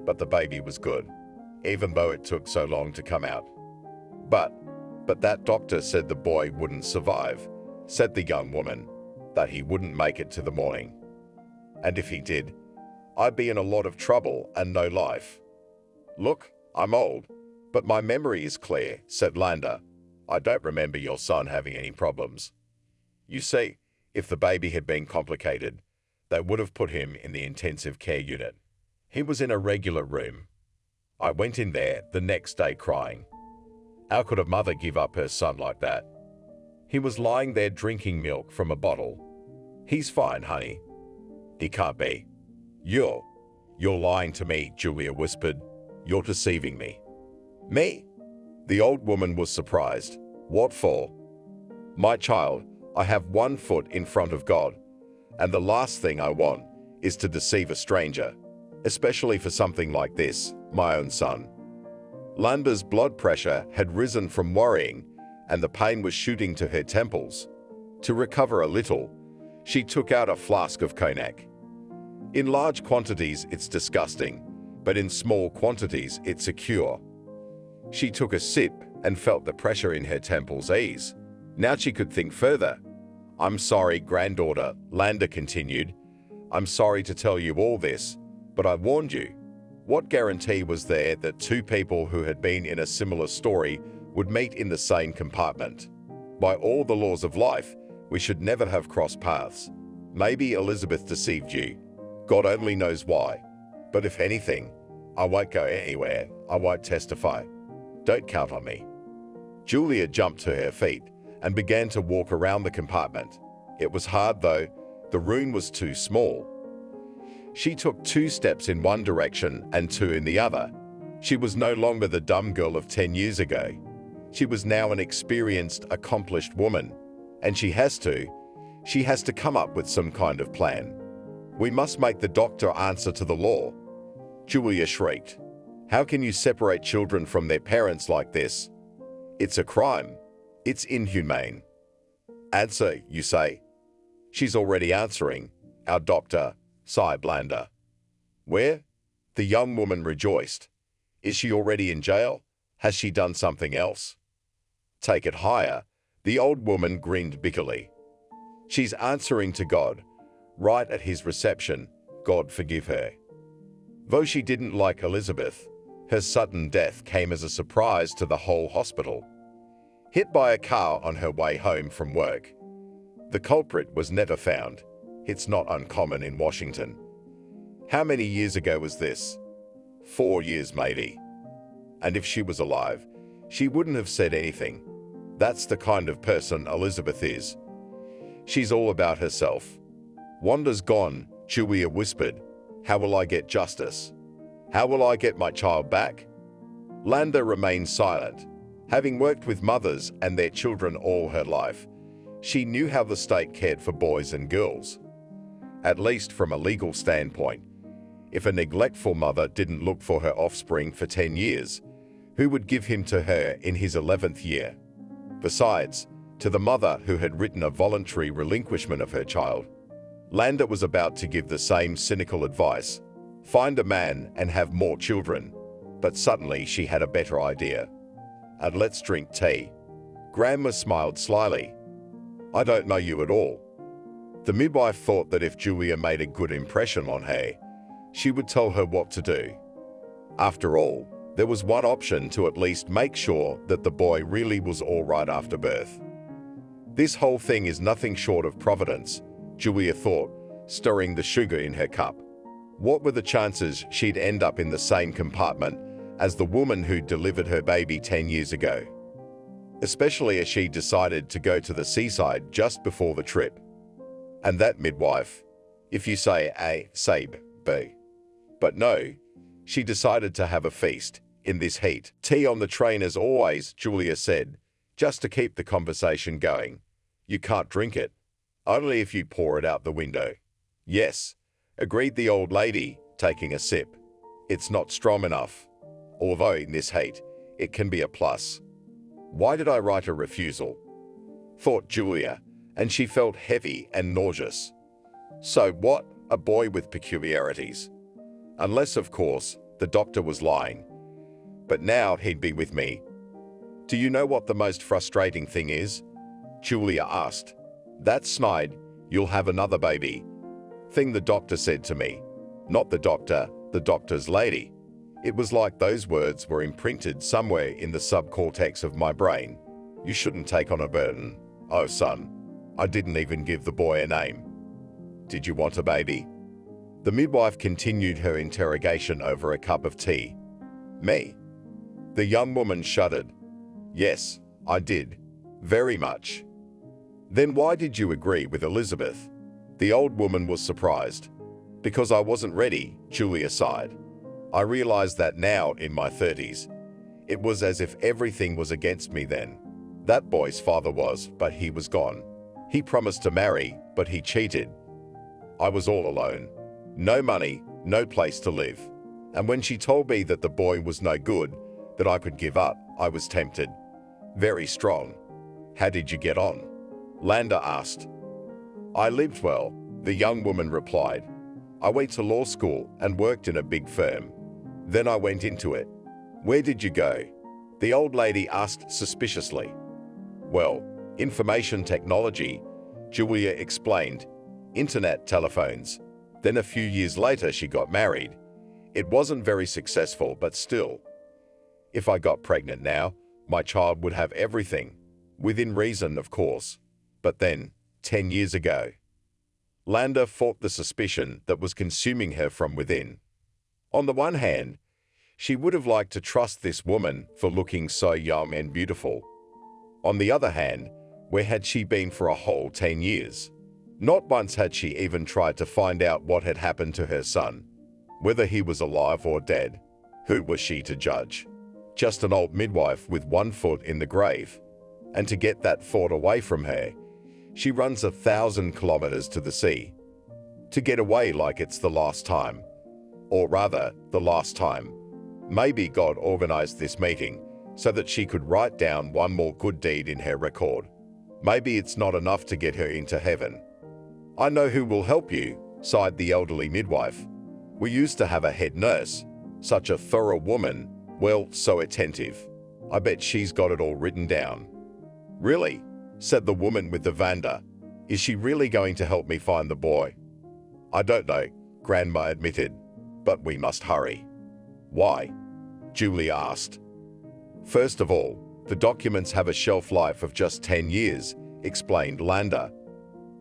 but the baby was good, even though it took so long to come out. But that doctor said the boy wouldn't survive, said the young woman, that he wouldn't make it to the morning. And if he did, I'd be in a lot of trouble and no life. Look, I'm old, but my memory is clear, said Landa. I don't remember your son having any problems. You see, if the baby had been complicated, they would have put him in the intensive care unit. He was in a regular room. I went in there the next day crying. How could a mother give up her son like that? He was lying there drinking milk from a bottle. He's fine, honey. He can't be. You're "You're lying to me," Julia whispered. "You're deceiving me." "Me?" The old woman was surprised. "What for?" "My child, I have one foot in front of God, and the last thing I want is to deceive a stranger, especially for something like this, my own son." Landa's blood pressure had risen from worrying, and the pain was shooting to her temples. To recover a little, she took out a flask of cognac. In large quantities, it's disgusting, but in small quantities, it's a cure. She took a sip and felt the pressure in her temples ease. Now she could think further. "I'm sorry, granddaughter," Landa continued. "I'm sorry to tell you all this, but I warned you. What guarantee was there that two people who had been in a similar story would meet in the same compartment? By all the laws of life, we should never have crossed paths. Maybe Elizabeth deceived you. God only knows why. But if anything, I won't go anywhere. I won't testify. Don't count on me." Julia jumped to her feet and began to walk around the compartment. It was hard though. The room was too small. She took 2 steps in one direction and 2 in the other. She was no longer the dumb girl of 10 years ago. She was now an experienced, accomplished woman, and she has to come up with some kind of plan. "We must make the doctor answer to the law," Julia shrieked. "How can you separate children from their parents like this? It's a crime. It's inhumane." "Answer, you say?" "She's already answering. Our doctor," sighed Landa. "Where?" The young woman rejoiced. "Is she already in jail? Has she done something else?" "Take it higher." The old woman grinned bitterly. "She's answering to God. Right at his reception, God forgive her." Though she didn't like Elizabeth, her sudden death came as a surprise to the whole hospital. Hit by a car on her way home from work. The culprit was never found. It's not uncommon in Washington. How many years ago was this? 4 years maybe. And if she was alive, she wouldn't have said anything. That's the kind of person Elizabeth is. She's all about herself. "Wanda's gone," Julia whispered. "How will I get justice? How will I get my child back?" Landa remained silent. Having worked with mothers and their children all her life, she knew how the state cared for boys and girls. At least from a legal standpoint. If a neglectful mother didn't look for her offspring for 10 years, who would give him to her in his 11th year? Besides, to the mother who had written a voluntary relinquishment of her child, Landa was about to give the same cynical advice: find a man and have more children. But suddenly she had a better idea. "And let's drink tea." Grandma smiled slyly. "I don't know you at all." The midwife thought that if Julia made a good impression on her, she would tell her what to do. After all, there was one option to at least make sure that the boy really was all right after birth. This whole thing is nothing short of providence, Julia thought, stirring the sugar in her cup. What were the chances she'd end up in the same compartment as the woman who delivered her baby 10 years ago? Especially as she decided to go to the seaside just before the trip. And that midwife, if you say A, say B. But no, she decided to have a feast in this heat. "Tea on the train as always," Julia said, just to keep the conversation going. "You can't drink it. Only if you pour it out the window." "Yes," agreed the old lady, taking a sip. "It's not strong enough. Although in this heat, it can be a plus." Why did I write a refusal? Thought Julia, and she felt heavy and nauseous. So what? A boy with peculiarities. Unless, of course, the doctor was lying. But now he'd be with me. "Do you know what the most frustrating thing is?" Julia asked. "That snide, 'You'll have another baby' thing the doctor said to me. Not the doctor, the doctor's lady. It was like those words were imprinted somewhere in the subcortex of my brain. You shouldn't take on a burden. Oh, son, I didn't even give the boy a name. Did you want a baby?" The midwife continued her interrogation over a cup of tea. "Me?" The young woman shuddered. "Yes, I did. Very much." "Then why did you agree with Elizabeth?" The old woman was surprised. Because I wasn't ready, Julia sighed. I realized that now in my 30s. It was as if everything was against me then. That boy's father was, but he was gone. He promised to marry, but he cheated. I was all alone. No money, no place to live. And when she told me that the boy was no good, that I could give up, I was tempted. Very strong. How did you get on? Landa asked. I lived well, the young woman replied. I went to law school and worked in a big firm. Then I went into it. Where did you go? The old lady asked suspiciously. Well, information technology, Julia explained. Internet telephones. Then a few years later she got married. It wasn't very successful, but still. If I got pregnant now, my child would have everything. Within reason, of course. But then, 10 years ago. Landa fought the suspicion that was consuming her from within. On the one hand, she would have liked to trust this woman for looking so young and beautiful. On the other hand, where had she been for a whole 10 years? Not once had she even tried to find out what had happened to her son. Whether he was alive or dead, who was she to judge? Just an old midwife with one foot in the grave. And to get that thought away from her, she runs 1,000 kilometers to the sea. To get away like it's the last time. Or rather, the last time. Maybe God organized this meeting so that she could write down one more good deed in her record. Maybe it's not enough to get her into heaven. I know who will help you, sighed the elderly midwife. We used to have a head nurse, such a thorough woman, well, so attentive. I bet she's got it all written down. Really? Said the woman with the Vanda. Is she really going to help me find the boy? I don't know, Grandma admitted, but we must hurry. Why? Julia asked. First of all, the documents have a shelf life of just 10 years, explained Landa.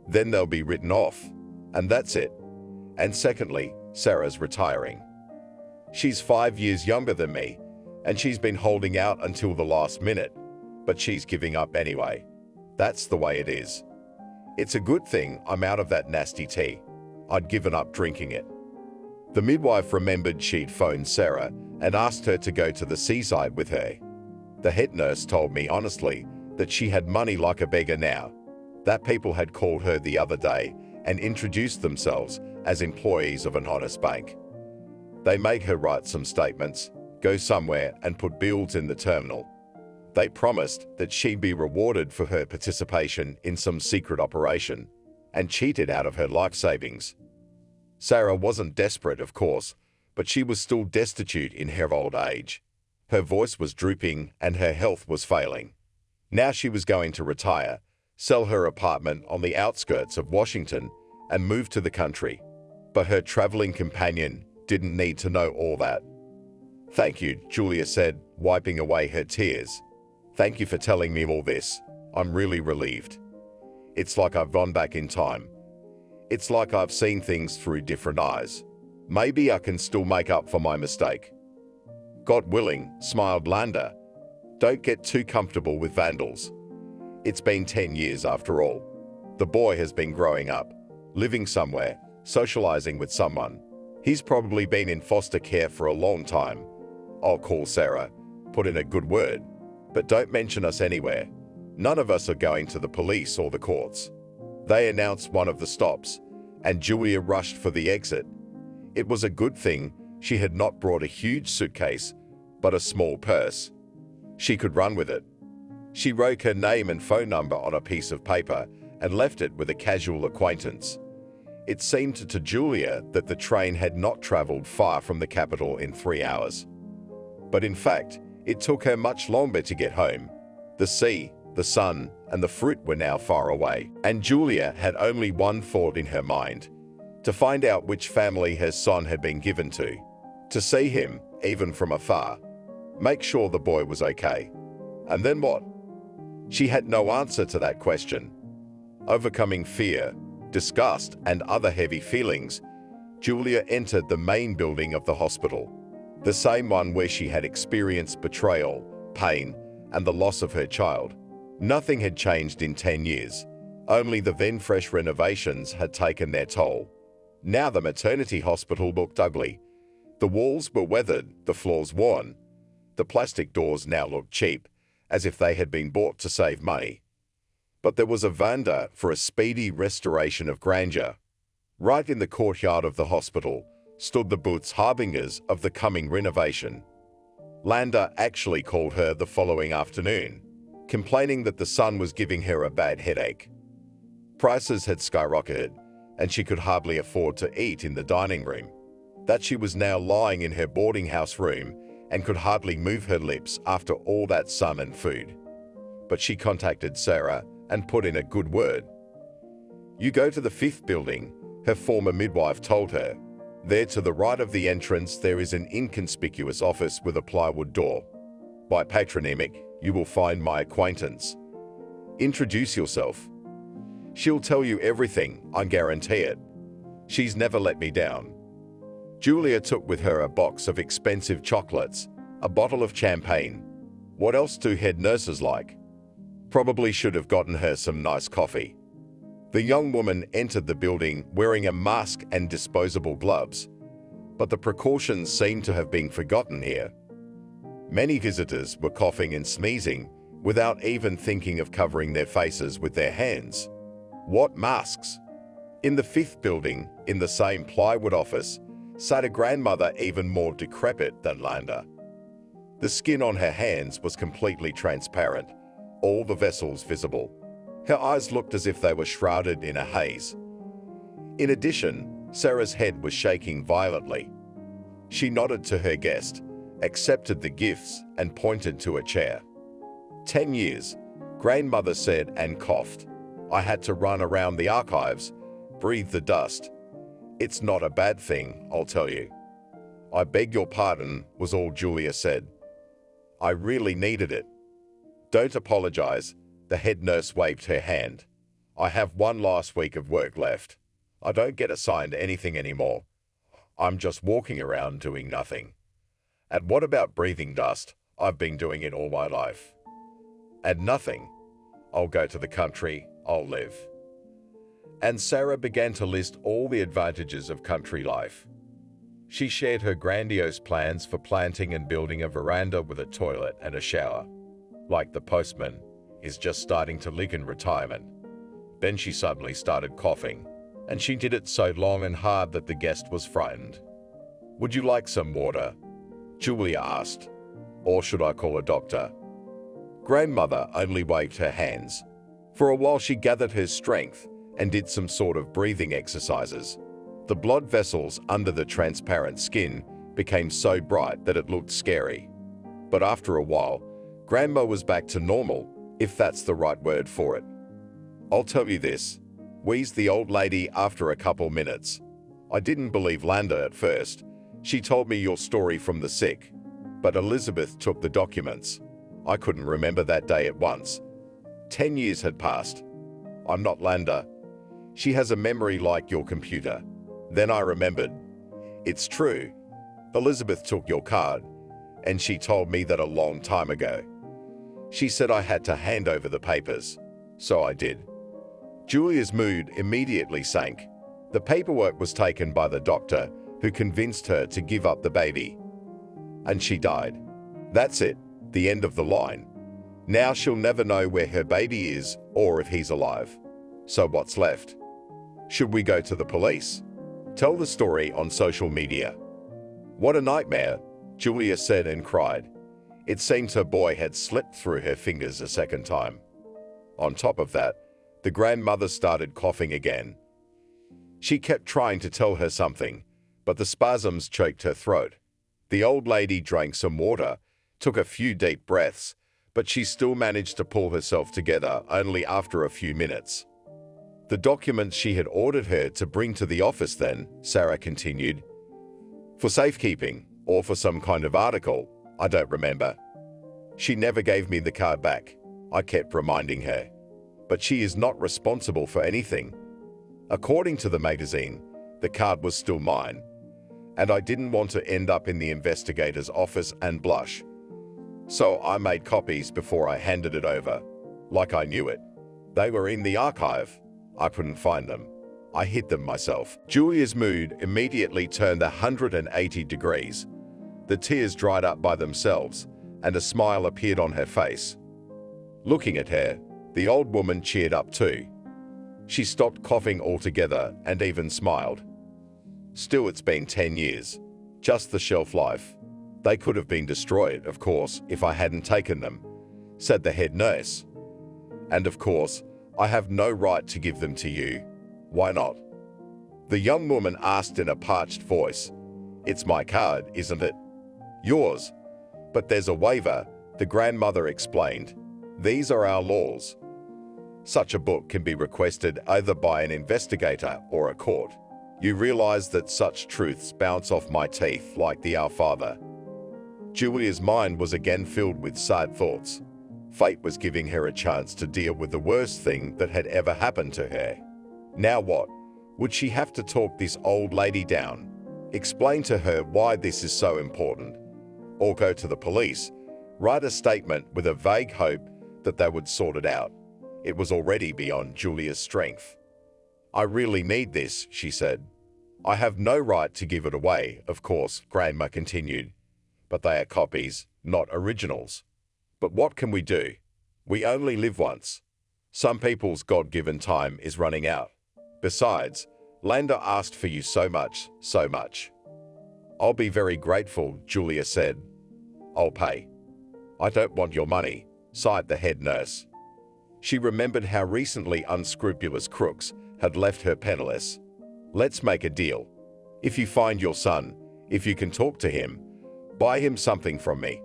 Then they'll be written off, and that's it. And secondly, Sarah's retiring. She's 5 years younger than me, and she's been holding out until the last minute, but she's giving up anyway. That's the way it is. It's a good thing I'm out of that nasty tea. I'd given up drinking it. The midwife remembered she'd phoned Sarah and asked her to go to the seaside with her. The head nurse told me honestly that she had money like a beggar now, that people had called her the other day and introduced themselves as employees of an honest bank. They make her write some statements, go somewhere and put bills in the terminal. They promised that she'd be rewarded for her participation in some secret operation and cheated out of her life savings. Sarah wasn't desperate, of course, but she was still destitute in her old age. Her voice was drooping and her health was failing. Now she was going to retire, sell her apartment on the outskirts of Washington and move to the country. But her traveling companion didn't need to know all that. Thank you, Julia said, wiping away her tears. Thank you for telling me all this. I'm really relieved. It's like I've gone back in time. It's like I've seen things through different eyes. Maybe I can still make up for my mistake. God willing, smiled Landa. Don't get too comfortable with vandals. It's been 10 years after all. The boy has been growing up, living somewhere, socializing with someone. He's probably been in foster care for a long time. I'll call Sarah, put in a good word, but don't mention us anywhere. None of us are going to the police or the courts. They announced one of the stops, and Julia rushed for the exit. It was a good thing she had not brought a huge suitcase, but a small purse. She could run with it. She wrote her name and phone number on a piece of paper and left it with a casual acquaintance. It seemed to Julia that the train had not traveled far from the capital in 3 hours. But in fact, it took her much longer to get home. The sea, the sun, and the fruit were now far away, and Julia had only one thought in her mind: to find out which family her son had been given to see him, even from afar, make sure the boy was okay. And then what? She had no answer to that question. Overcoming fear, disgust, and other heavy feelings, Julia entered the main building of the hospital, the same one where she had experienced betrayal, pain, and the loss of her child. Nothing had changed in 10 years. Only the then fresh renovations had taken their toll. Now the maternity hospital looked ugly. The walls were weathered, the floors worn. The plastic doors now looked cheap, as if they had been bought to save money. But there was a wonder for a speedy restoration of grandeur. Right in the courtyard of the hospital stood the boots harbingers of the coming renovation. Landa actually called her the following afternoon, complaining that the sun was giving her a bad headache. Prices had skyrocketed, and she could hardly afford to eat in the dining room. That she was now lying in her boarding house room and could hardly move her lips after all that sun and food. But she contacted Sarah and put in a good word. "You go to the 5th building," her former midwife told her. "There to the right of the entrance there is an inconspicuous office with a plywood door. By patronymic, you will find my acquaintance. Introduce yourself. She'll tell you everything, I guarantee it. She's never let me down." Julia took with her a box of expensive chocolates, a bottle of champagne. What else do head nurses like? Probably should have gotten her some nice coffee. The young woman entered the building wearing a mask and disposable gloves, but the precautions seemed to have been forgotten here. Many visitors were coughing and sneezing without even thinking of covering their faces with their hands. What masks? In the 5th building, in the same plywood office, sat a grandmother even more decrepit than Landa. The skin on her hands was completely transparent, all the vessels visible. Her eyes looked as if they were shrouded in a haze. In addition, Sarah's head was shaking violently. She nodded to her guest, accepted the gifts, and pointed to a chair. 10 years, grandmother said and coughed. I had to run around the archives, breathe the dust. It's not a bad thing, I'll tell you. I beg your pardon, was all Julia said. I really needed it. Don't apologize, the head nurse waved her hand. I have one last week of work left. I don't get assigned anything anymore. I'm just walking around doing nothing. And what about breathing dust? I've been doing it all my life. And nothing. I'll go to the country, I'll live. And Sarah began to list all the advantages of country life. She shared her grandiose plans for planting and building a veranda with a toilet and a shower. Like the postman, is just starting to lick in retirement. Then she suddenly started coughing, and she did it so long and hard that the guest was frightened. Would you like some water? Julia asked. Or should I call a doctor? Grandmother only waved her hands. For a while she gathered her strength and did some sort of breathing exercises. The blood vessels under the transparent skin became so bright that it looked scary. But after a while, Grandma was back to normal, if that's the right word for it. I'll tell you this, wheezed the old lady after a couple minutes. I didn't believe Landa at first. She told me your story from the sick. But Elizabeth took the documents. I couldn't remember that day at once. 10 years had passed. I'm not Landa. She has a memory like your computer. Then I remembered. It's true. Elizabeth took your card, and she told me that a long time ago. She said I had to hand over the papers. So I did. Julia's mood immediately sank. The paperwork was taken by the doctor, who convinced her to give up the baby. And she died. That's it, the end of the line. Now she'll never know where her baby is or if he's alive. So what's left? Should we go to the police? Tell the story on social media. What a nightmare, Julia said and cried. It seems her boy had slipped through her fingers a second time. On top of that, the grandmother started coughing again. She kept trying to tell her something, but the spasms choked her throat. The old lady drank some water, took a few deep breaths, but she still managed to pull herself together only after a few minutes. The documents she had ordered her to bring to the office then, Sarah continued. For safekeeping, or for some kind of article, I don't remember. She never gave me the card back. I kept reminding her. But she is not responsible for anything. According to the magazine, the card was still mine, and I didn't want to end up in the investigator's office and blush. So I made copies before I handed it over, like I knew it. They were in the archive. I couldn't find them. I hid them myself. Julia's mood immediately turned 180 degrees. The tears dried up by themselves, and a smile appeared on her face. Looking at her, the old woman cheered up too. She stopped coughing altogether and even smiled. Still, it's been 10 years. Just the shelf life. They could have been destroyed, of course, if I hadn't taken them, said the head nurse. And of course, I have no right to give them to you. Why not? The young woman asked in a parched voice. It's my card, isn't it? Yours. But there's a waiver, the grandmother explained. These are our laws. Such a book can be requested either by an investigator or a court. You realize that such truths bounce off my teeth like the Our Father. Julia's mind was again filled with sad thoughts. Fate was giving her a chance to deal with the worst thing that had ever happened to her. Now what? Would she have to talk this old lady down? Explain to her why this is so important? Or go to the police? Write a statement with a vague hope that they would sort it out? It was already beyond Julia's strength. I really need this, she said. I have no right to give it away, of course, Grandma continued. But they are copies, not originals. But what can we do? We only live once. Some people's God-given time is running out. Besides, Landa asked for you so much, so much. I'll be very grateful, Julia said. I'll pay. I don't want your money, sighed the head nurse. She remembered how recently unscrupulous crooks had left her penniless. Let's make a deal. If you find your son, if you can talk to him, buy him something from me.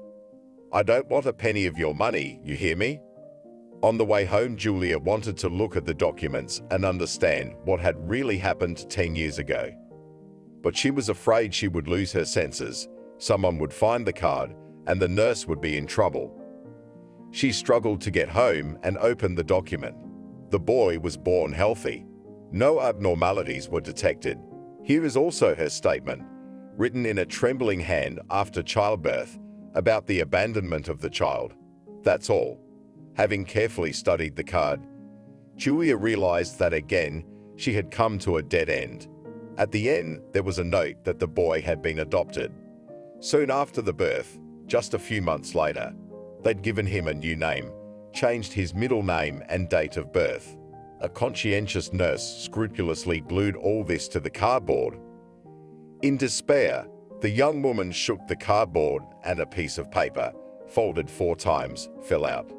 I don't want a penny of your money, you hear me? On the way home, Julia wanted to look at the documents and understand what had really happened 10 years ago. But she was afraid she would lose her senses, someone would find the card, and the nurse would be in trouble. She struggled to get home and open the document. The boy was born healthy. No abnormalities were detected. Here is also her statement, written in a trembling hand after childbirth, about the abandonment of the child. That's all. Having carefully studied the card, Julia realized that again she had come to a dead end. At the end, there was a note that the boy had been adopted. Soon after the birth, just a few months later, they'd given him a new name, changed his middle name and date of birth. A conscientious nurse scrupulously glued all this to the cardboard. In despair, the young woman shook the cardboard and a piece of paper, folded 4 times, fell out.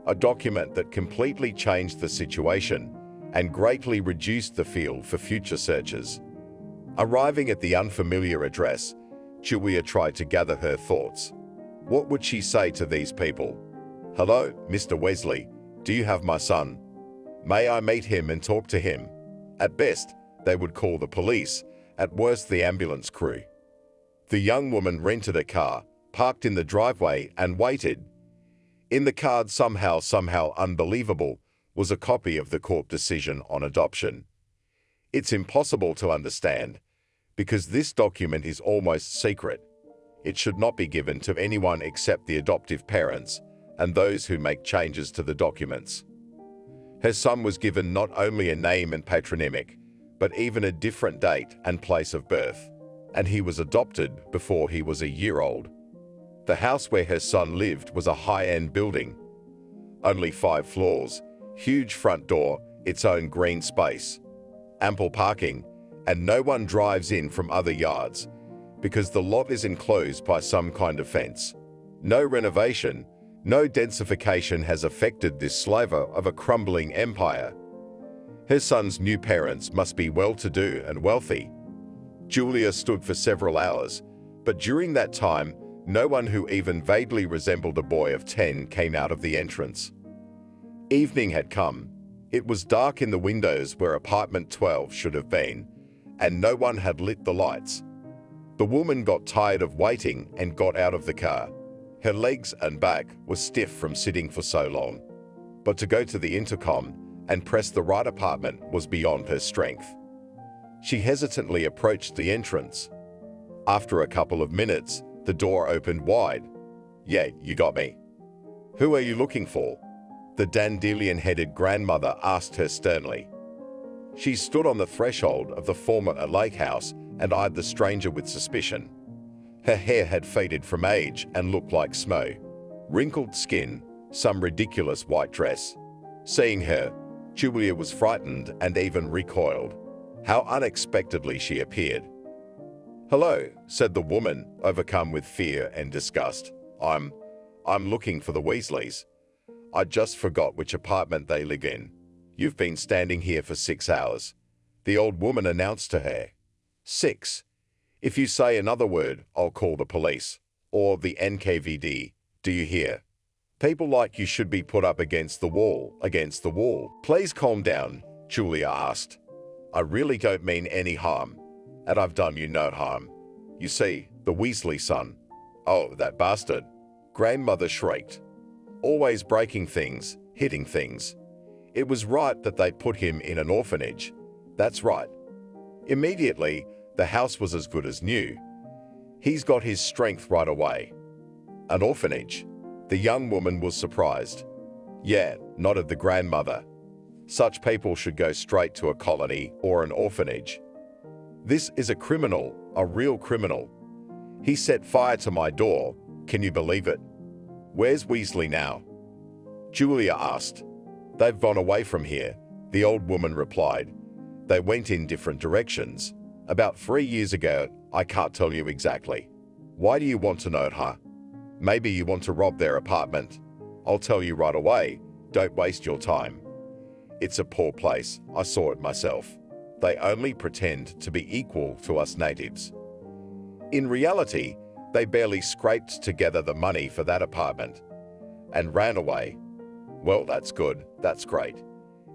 A document that completely changed the situation and greatly reduced the field for future searches. Arriving at the unfamiliar address, Julia tried to gather her thoughts. What would she say to these people? Hello, Mr. Wesley, do you have my son? May I meet him and talk to him? At best, they would call the police, at worst the ambulance crew. The young woman rented a car, parked in the driveway and waited. In the card, somehow unbelievable, was a copy of the court decision on adoption. It's impossible to understand, because this document is almost secret. It should not be given to anyone except the adoptive parents and those who make changes to the documents. Her son was given not only a name and patronymic, but even a different date and place of birth, and he was adopted before he was a year old. The house where her son lived was a high-end building. Only 5 floors, huge front door, its own green space, ample parking, and no one drives in from other yards because the lot is enclosed by some kind of fence. No renovation, no densification has affected this sliver of a crumbling empire. Her son's new parents must be well-to-do and wealthy. Julia stood for several hours, but during that time, no one who even vaguely resembled a boy of 10 came out of the entrance. Evening had come. It was dark in the windows where apartment 12 should have been, and no one had lit the lights. The woman got tired of waiting and got out of the car. Her legs and back were stiff from sitting for so long, but to go to the intercom and press the right apartment was beyond her strength. She hesitantly approached the entrance. After a couple of minutes, the door opened wide. Yeah, you got me. Who are you looking for? The dandelion-headed grandmother asked her sternly. She stood on the threshold of the former lake house and eyed the stranger with suspicion. Her hair had faded from age and looked like snow. Wrinkled skin, some ridiculous white dress. Seeing her, Julia was frightened and even recoiled. How unexpectedly she appeared. "Hello," said the woman, overcome with fear and disgust. I'm looking for the Weasleys. I just forgot which apartment they live in. You've been standing here for 6 hours," the old woman announced to her. 6. If you say another word, I'll call the police. Or the NKVD. Do you hear? People like you should be put up against the wall. Please calm down, Julia asked. I really don't mean any harm, and I've done you no harm. You see, the Weasley son. Oh, that bastard. Grandmother shrieked. Always breaking things, hitting things. It was right that they put him in an orphanage. That's right. Immediately, the house was as good as new. He's got his strength right away. An orphanage? The young woman was surprised. Yeah, nodded the grandmother. Such people should go straight to a colony or an orphanage. This is a criminal, a real criminal. He set fire to my door. Can you believe it? Where's Weasley now? Julia asked. They've gone away from here, the old woman replied. They went in different directions. About 3 years ago, I can't tell you exactly. Why do you want to know, huh? Maybe you want to rob their apartment. I'll tell you right away, don't waste your time. It's a poor place, I saw it myself. They only pretend to be equal to us natives. In reality, they barely scraped together the money for that apartment and ran away. Well, that's good, that's great.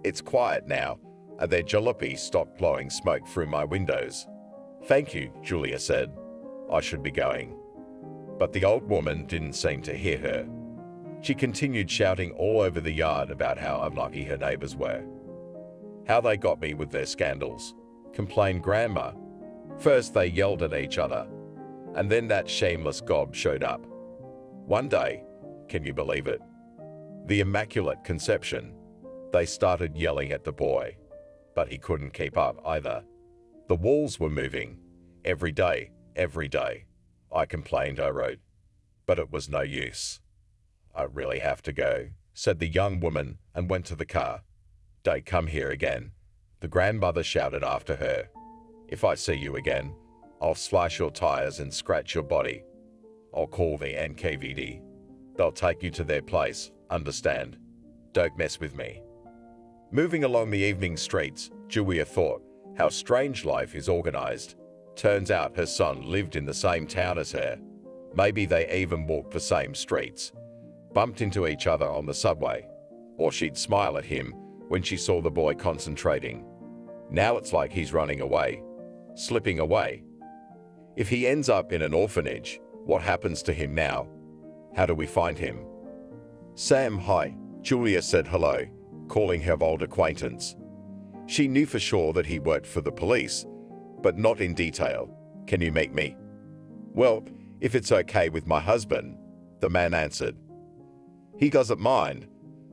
It's quiet now, and their jalopy stopped blowing smoke through my windows. Thank you, Julia said. I should be going. But the old woman didn't seem to hear her. She continued shouting all over the yard about how unlucky her neighbors were. How they got me with their scandals, complained Grandma. First they yelled at each other, and then that shameless gob showed up. One day, can you believe it? The Immaculate Conception. They started yelling at the boy, but he couldn't keep up either. The walls were moving. Every day, every day. I complained, I wrote. But it was no use. I really have to go, said the young woman and went to the car. Don't come here again, the grandmother shouted after her. If I see you again, I'll slash your tires and scratch your body. I'll call the NKVD. They'll take you to their place, understand? Don't mess with me. Moving along the evening streets, Julia thought, how strange life is organized. Turns out her son lived in the same town as her. Maybe they even walked the same streets, bumped into each other on the subway, or she'd smile at him when she saw the boy concentrating. Now it's like he's running away, slipping away. If he ends up in an orphanage, what happens to him now? How do we find him? Sam, hi, Julia said hello, calling her old acquaintance. She knew for sure that he worked for the police, but not in detail. Can you meet me? Well, if it's okay with my husband, the man answered. He doesn't mind,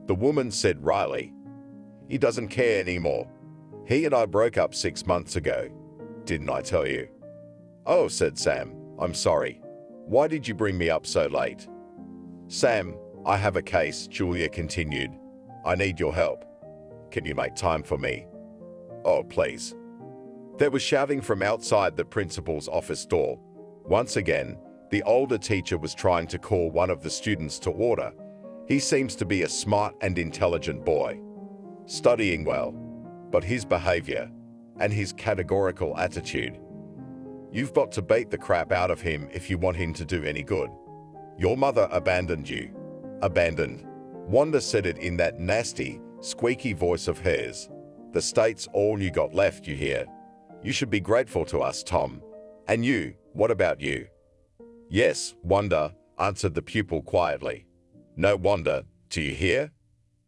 the woman said wryly. He doesn't care anymore. He and I broke up 6 months ago. Didn't I tell you? Oh, said Sam, I'm sorry. Why did you bring me up so late? Sam, I have a case, Julia continued. I need your help. Can you make time for me? Oh, please. There was shouting from outside the principal's office door. Once again, the older teacher was trying to call one of the students to order. He seems to be a smart and intelligent boy, studying well, but his behavior and his categorical attitude. You've got to beat the crap out of him if you want him to do any good. Your mother abandoned you. Abandoned. Wanda said it in that nasty, squeaky voice of hers. The state's all you got left, you hear? You should be grateful to us, Tom. And you, what about you? Yes, Wanda, answered the pupil quietly. No wonder, do you hear?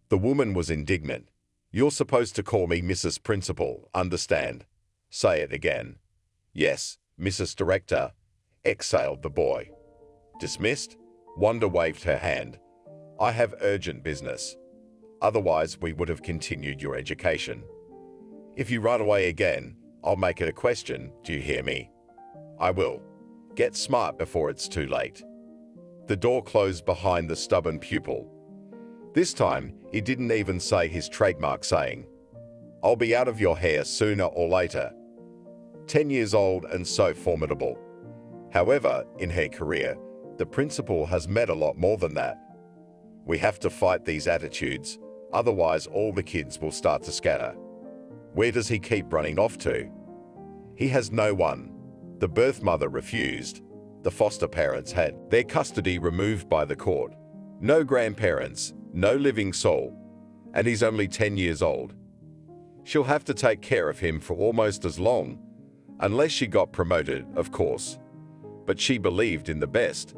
The woman was indignant. You're supposed to call me Mrs. Principal, understand? Say it again. Yes, Mrs. Director, exhaled the boy. Dismissed? Wanda waved her hand. I have urgent business. Otherwise, we would have continued your education. If you run away again, I'll make it a question, do you hear me? I will. Get smart before it's too late. The door closed behind the stubborn pupil. This time, he didn't even say his trademark saying, I'll be out of your hair sooner or later. 10 years old and so formidable. However, in her career, the principal has met a lot more than that. We have to fight these attitudes, otherwise all the kids will start to scatter. Where does he keep running off to? He has no one. The birth mother refused. The foster parents had their custody removed by the court. No grandparents, no living soul, and he's only 10 years old. She'll have to take care of him for almost as long, unless she got promoted, of course. But she believed in the best.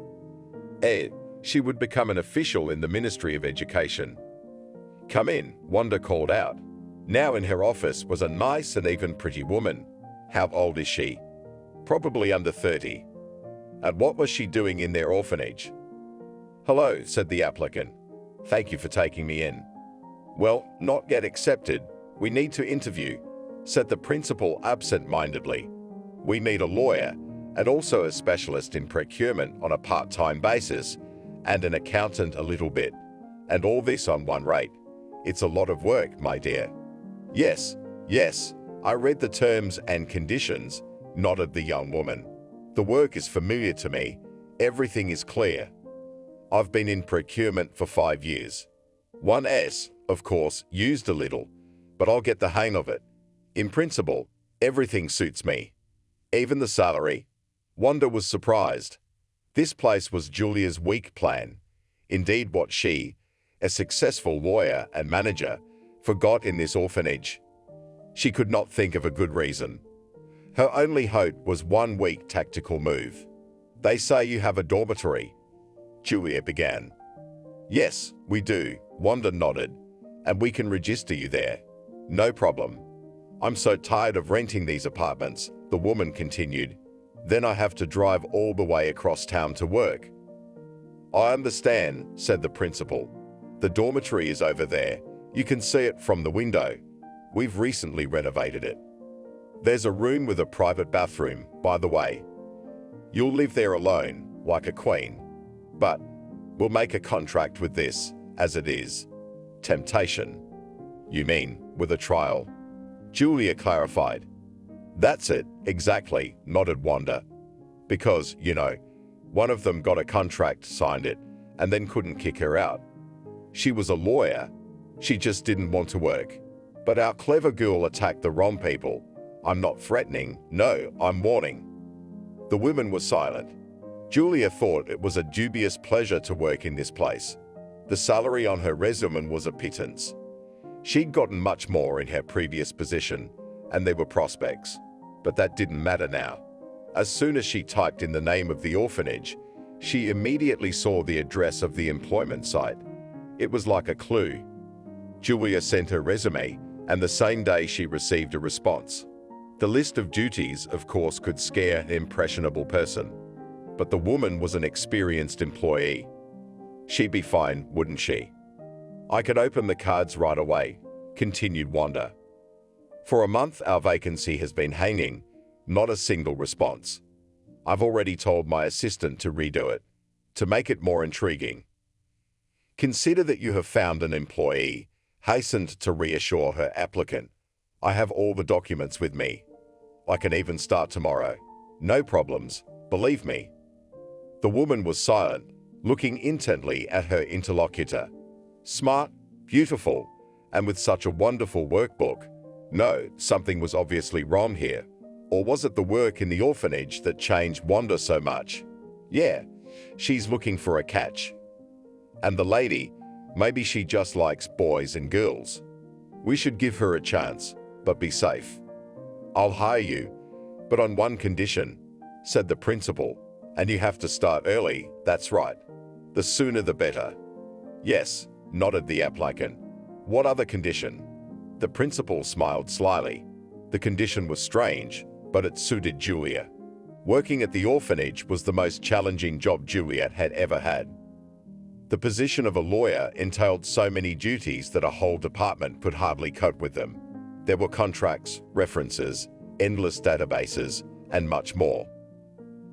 She would become an official in the Ministry of Education. Come in, Wanda called out. Now in her office was a nice and even pretty woman. How old is she? Probably under 30. And what was she doing in their orphanage? Hello, said the applicant. Thank you for taking me in. Well, not yet accepted. We need to interview, said the principal absent-mindedly. We need a lawyer and also a specialist in procurement on a part-time basis and an accountant a little bit. And all this on one rate. It's a lot of work, my dear. Yes, I read the terms and conditions, nodded the young woman. The work is familiar to me. Everything is clear. I've been in procurement for 5 years. 1S, of course, used a little, but I'll get the hang of it. In principle, everything suits me. Even the salary. Wanda was surprised. This place was Julia's weak plan. Indeed, what she, a successful lawyer and manager, forgot in this orphanage. She could not think of a good reason. Her only hope was 1 week tactical move. They say you have a dormitory, Julia began. Yes, we do, Wanda nodded, and we can register you there. No problem. I'm so tired of renting these apartments, the woman continued. Then I have to drive all the way across town to work. I understand, said the principal. The dormitory is over there. You can see it from the window. We've recently renovated it. There's a room with a private bathroom, by the way. You'll live there alone, like a queen. But we'll make a contract with this, as it is. Temptation. You mean, with a trial? Julia clarified. That's it, exactly, nodded Wanda. Because, you know, one of them got a contract, signed it, and then couldn't kick her out. She was a lawyer. She just didn't want to work. But our clever girl attacked the wrong people. I'm not threatening, no, I'm warning. The women were silent. Julia thought it was a dubious pleasure to work in this place. The salary on her resume was a pittance. She'd gotten much more in her previous position, and there were prospects. But that didn't matter now. As soon as she typed in the name of the orphanage, she immediately saw the address of the employment site. It was like a clue. Julia sent her resume, and the same day she received a response. The list of duties, of course, could scare an impressionable person. But the woman was an experienced employee. She'd be fine, wouldn't she? I could open the cards right away, continued Wanda. For a month, our vacancy has been hanging, not a single response. I've already told my assistant to redo it, to make it more intriguing. Consider that you have found an employee, hastened to reassure her applicant. I have all the documents with me. I can even start tomorrow. No problems, believe me. The woman was silent, looking intently at her interlocutor. Smart, beautiful, and with such a wonderful workbook. No, something was obviously wrong here. Or was it the work in the orphanage that changed Wanda so much? Yeah, she's looking for a catch. And the lady, maybe she just likes boys and girls. We should give her a chance, but be safe. I'll hire you, but on one condition, said the principal, and you have to start early, that's right. The sooner the better. Yes, nodded the applicant. What other condition? The principal smiled slyly. The condition was strange, but it suited Julia. Working at the orphanage was the most challenging job Juliet had ever had. The position of a lawyer entailed so many duties that a whole department could hardly cope with them. There were contracts, references, endless databases, and much more.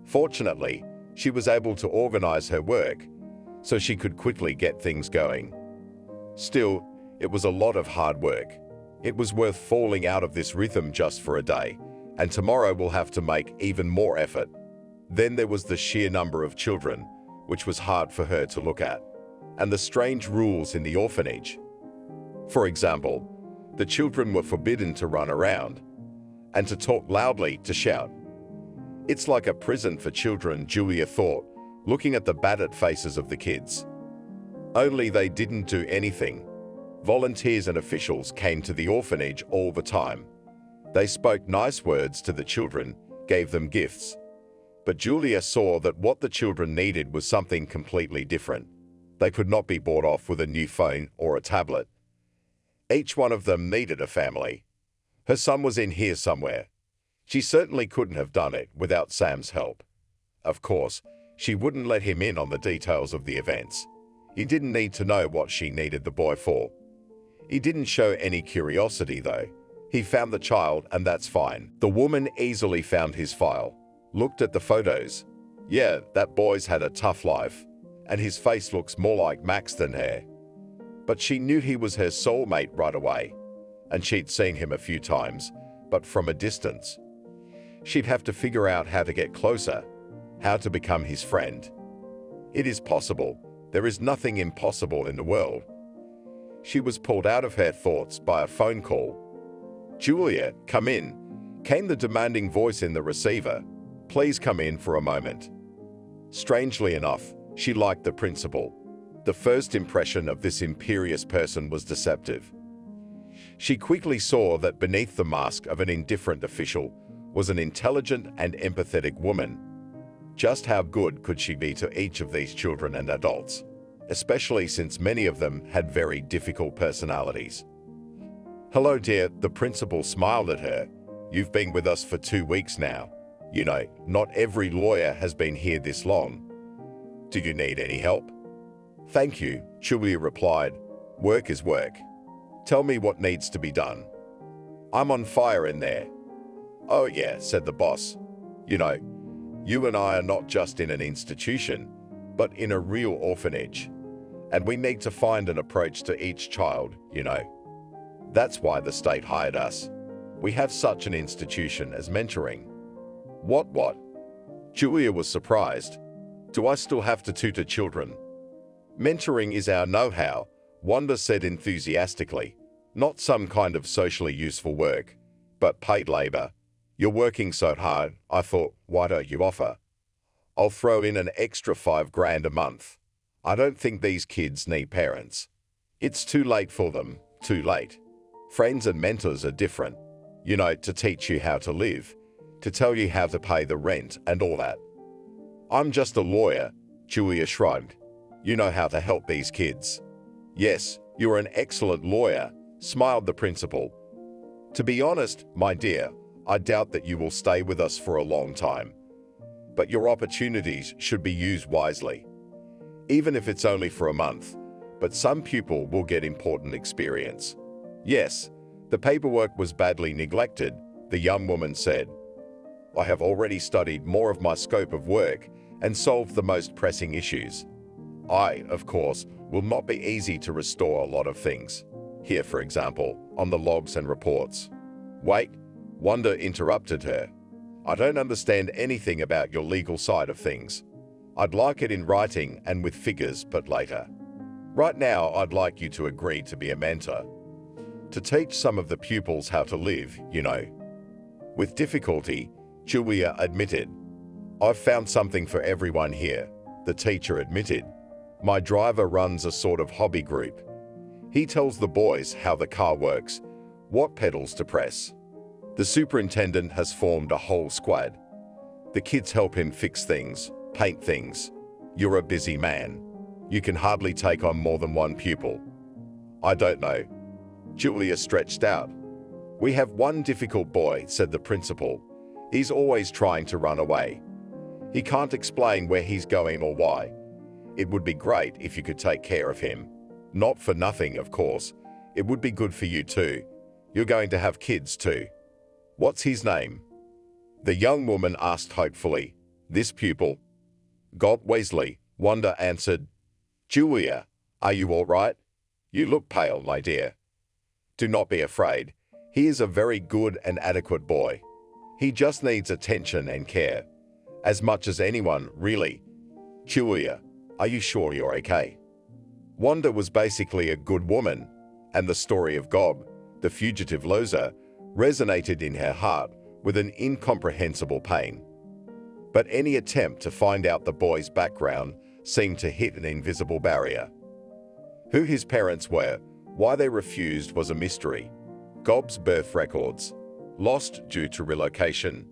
Fortunately, she was able to organize her work so she could quickly get things going. Still, it was a lot of hard work. It was worth falling out of this rhythm just for a day, and tomorrow we'll have to make even more effort. Then there was the sheer number of children, which was hard for her to look at, and the strange rules in the orphanage. For example, the children were forbidden to run around and to talk loudly, to shout. It's like a prison for children, Julia thought, looking at the battered faces of the kids. Only they didn't do anything. Volunteers and officials came to the orphanage all the time. They spoke nice words to the children, gave them gifts. But Julia saw that what the children needed was something completely different. They could not be bought off with a new phone or a tablet. Each one of them needed a family. Her son was in here somewhere. She certainly couldn't have done it without Sam's help. Of course, she wouldn't let him in on the details of the events. He didn't need to know what she needed the boy for. He didn't show any curiosity, though. He found the child, and that's fine. The woman easily found his file, looked at the photos. Yeah, that boy's had a tough life, and his face looks more like Max than her. But she knew he was her soulmate right away, and she'd seen him a few times, but from a distance. She'd have to figure out how to get closer, how to become his friend. It is possible. There is nothing impossible in the world. She was pulled out of her thoughts by a phone call. "Julia, come in," came the demanding voice in the receiver. "Please come in for a moment." Strangely enough, she liked the principal. The first impression of this imperious person was deceptive. She quickly saw that beneath the mask of an indifferent official was an intelligent and empathetic woman. Just how good could she be to each of these children and adults, especially since many of them had very difficult personalities? "Hello, dear," the principal smiled at her. "You've been with us for 2 weeks now. You know, not every lawyer has been here this long. Do you need any help?" "Thank you," Julia replied. "Work is work. Tell me what needs to be done." "I'm on fire in there." "Oh yeah," said the boss. "You know, you and I are not just in an institution, but in a real orphanage. And we need to find an approach to each child, you know. That's why the state hired us. We have such an institution as mentoring." What? Julia was surprised. "Do I still have to tutor children?" "Mentoring is our know-how," Wanda said enthusiastically. "Not some kind of socially useful work, but paid labor. You're working so hard, I thought, why don't you offer? I'll throw in an extra $5,000 a month. I don't think these kids need parents. It's too late for them, too late. Friends and mentors are different. You know, to teach you how to live, to tell you how to pay the rent and all that." "I'm just a lawyer," Julia shrugged. "You know how to help these kids." "Yes, you're an excellent lawyer," smiled the principal. "To be honest, my dear, I doubt that you will stay with us for a long time. But your opportunities should be used wisely. Even if it's only for a month, but some pupil will get important experience." "Yes, the paperwork was badly neglected," the young woman said. "I have already studied more of my scope of work and solved the most pressing issues. Of course, will not be easy to restore a lot of things. Here, for example, on the logs and reports." "Wait," Wanda interrupted her. "I don't understand anything about your legal side of things. I'd like it in writing and with figures, but later. Right now, I'd like you to agree to be a mentor. To teach some of the pupils how to live, you know." With difficulty, Julia admitted. "I've found something for everyone here," the teacher admitted. "My driver runs a sort of hobby group. He tells the boys how the car works, what pedals to press. The superintendent has formed a whole squad. The kids help him fix things, paint things. You're a busy man. You can hardly take on more than one pupil." "I don't know." Julia stretched out. "We have one difficult boy," said the principal. "He's always trying to run away. He can't explain where he's going or why. It would be great if you could take care of him. Not for nothing, of course. It would be good for you too. You're going to have kids too. What's his name? The young woman asked hopefully. This pupil. Gob Weasley, Wanda answered. Julia, are you all right? You look pale, my dear. Do not be afraid. He is a very good and adequate boy. He just needs attention and care. As much as anyone, really. Julia, are you sure you're okay? Wanda was basically a good woman, and the story of Gob, the fugitive loser, resonated in her heart with an incomprehensible pain. But any attempt to find out the boy's background seemed to hit an invisible barrier. Who his parents were, why they refused was a mystery. Gob's birth records, lost due to relocation.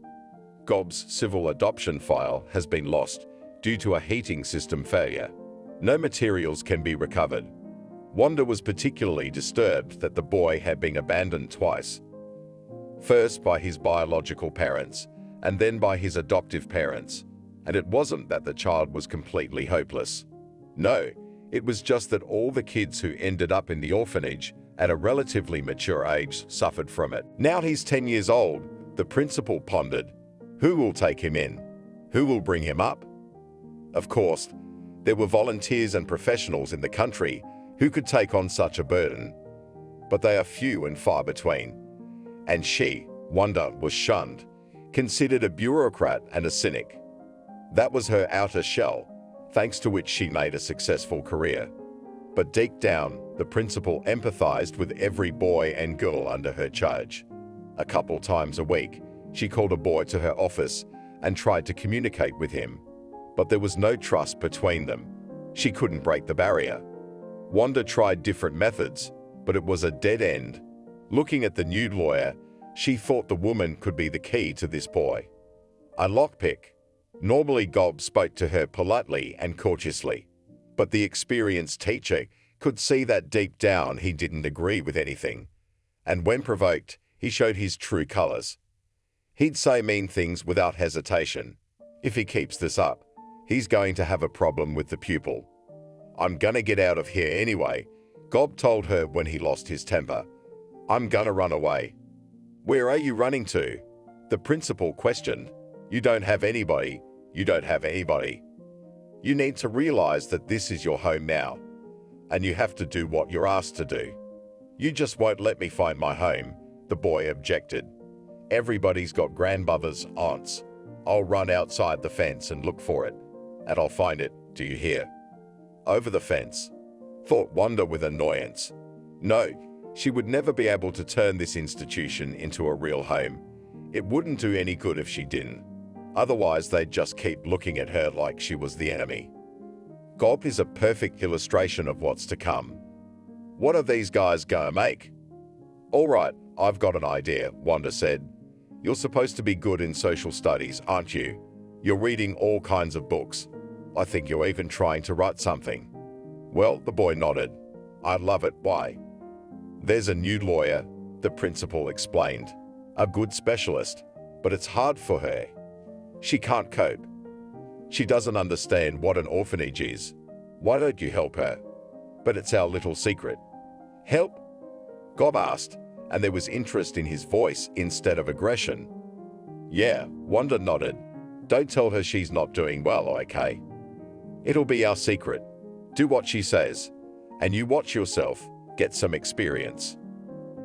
Gob's civil adoption file has been lost due to a heating system failure. No materials can be recovered. Wanda was particularly disturbed that the boy had been abandoned twice. First by his biological parents, and then by his adoptive parents. And it wasn't that the child was completely hopeless. No, it was just that all the kids who ended up in the orphanage at a relatively mature age suffered from it. Now he's 10 years old, the principal pondered. Who will take him in? Who will bring him up? Of course, there were volunteers and professionals in the country who could take on such a burden, but they are few and far between. And she, Wanda, was shunned, considered a bureaucrat and a cynic. That was her outer shell, thanks to which she made a successful career. But deep down, the principal empathized with every boy and girl under her charge. A couple times a week, she called a boy to her office and tried to communicate with him. But there was no trust between them. She couldn't break the barrier. Wanda tried different methods, but it was a dead end. Looking at the new lawyer, she thought the woman could be the key to this boy. A lockpick. Normally Gob spoke to her politely and courteously, but the experienced teacher could see that deep down he didn't agree with anything. And when provoked, he showed his true colors. He'd say mean things without hesitation. If he keeps this up, he's going to have a problem with the pupil. I'm gonna get out of here anyway, Gob told her when he lost his temper. I'm gonna run away. Where are you running to? The principal questioned. You don't have anybody. You don't have anybody. You need to realize that this is your home now, and you have to do what you're asked to do. You just won't let me find my home, the boy objected. Everybody's got grandmothers, aunts. I'll run outside the fence and look for it, and I'll find it, do you hear? Over the fence, thought Wanda with annoyance. No, she would never be able to turn this institution into a real home. It wouldn't do any good if she didn't. Otherwise, they'd just keep looking at her like she was the enemy. Gob is a perfect illustration of what's to come. What are these guys gonna make? All right, I've got an idea, Wanda said. You're supposed to be good in social studies, aren't you? You're reading all kinds of books. I think you're even trying to write something. Well, the boy nodded. I love it, why? There's a new lawyer, the principal explained. A good specialist, but it's hard for her. She can't cope. She doesn't understand what an orphanage is. Why don't you help her? But it's our little secret. Help? Gob asked, and there was interest in his voice instead of aggression. Yeah, Wanda nodded. Don't tell her she's not doing well, okay? It'll be our secret. Do what she says, and you watch yourself, get some experience.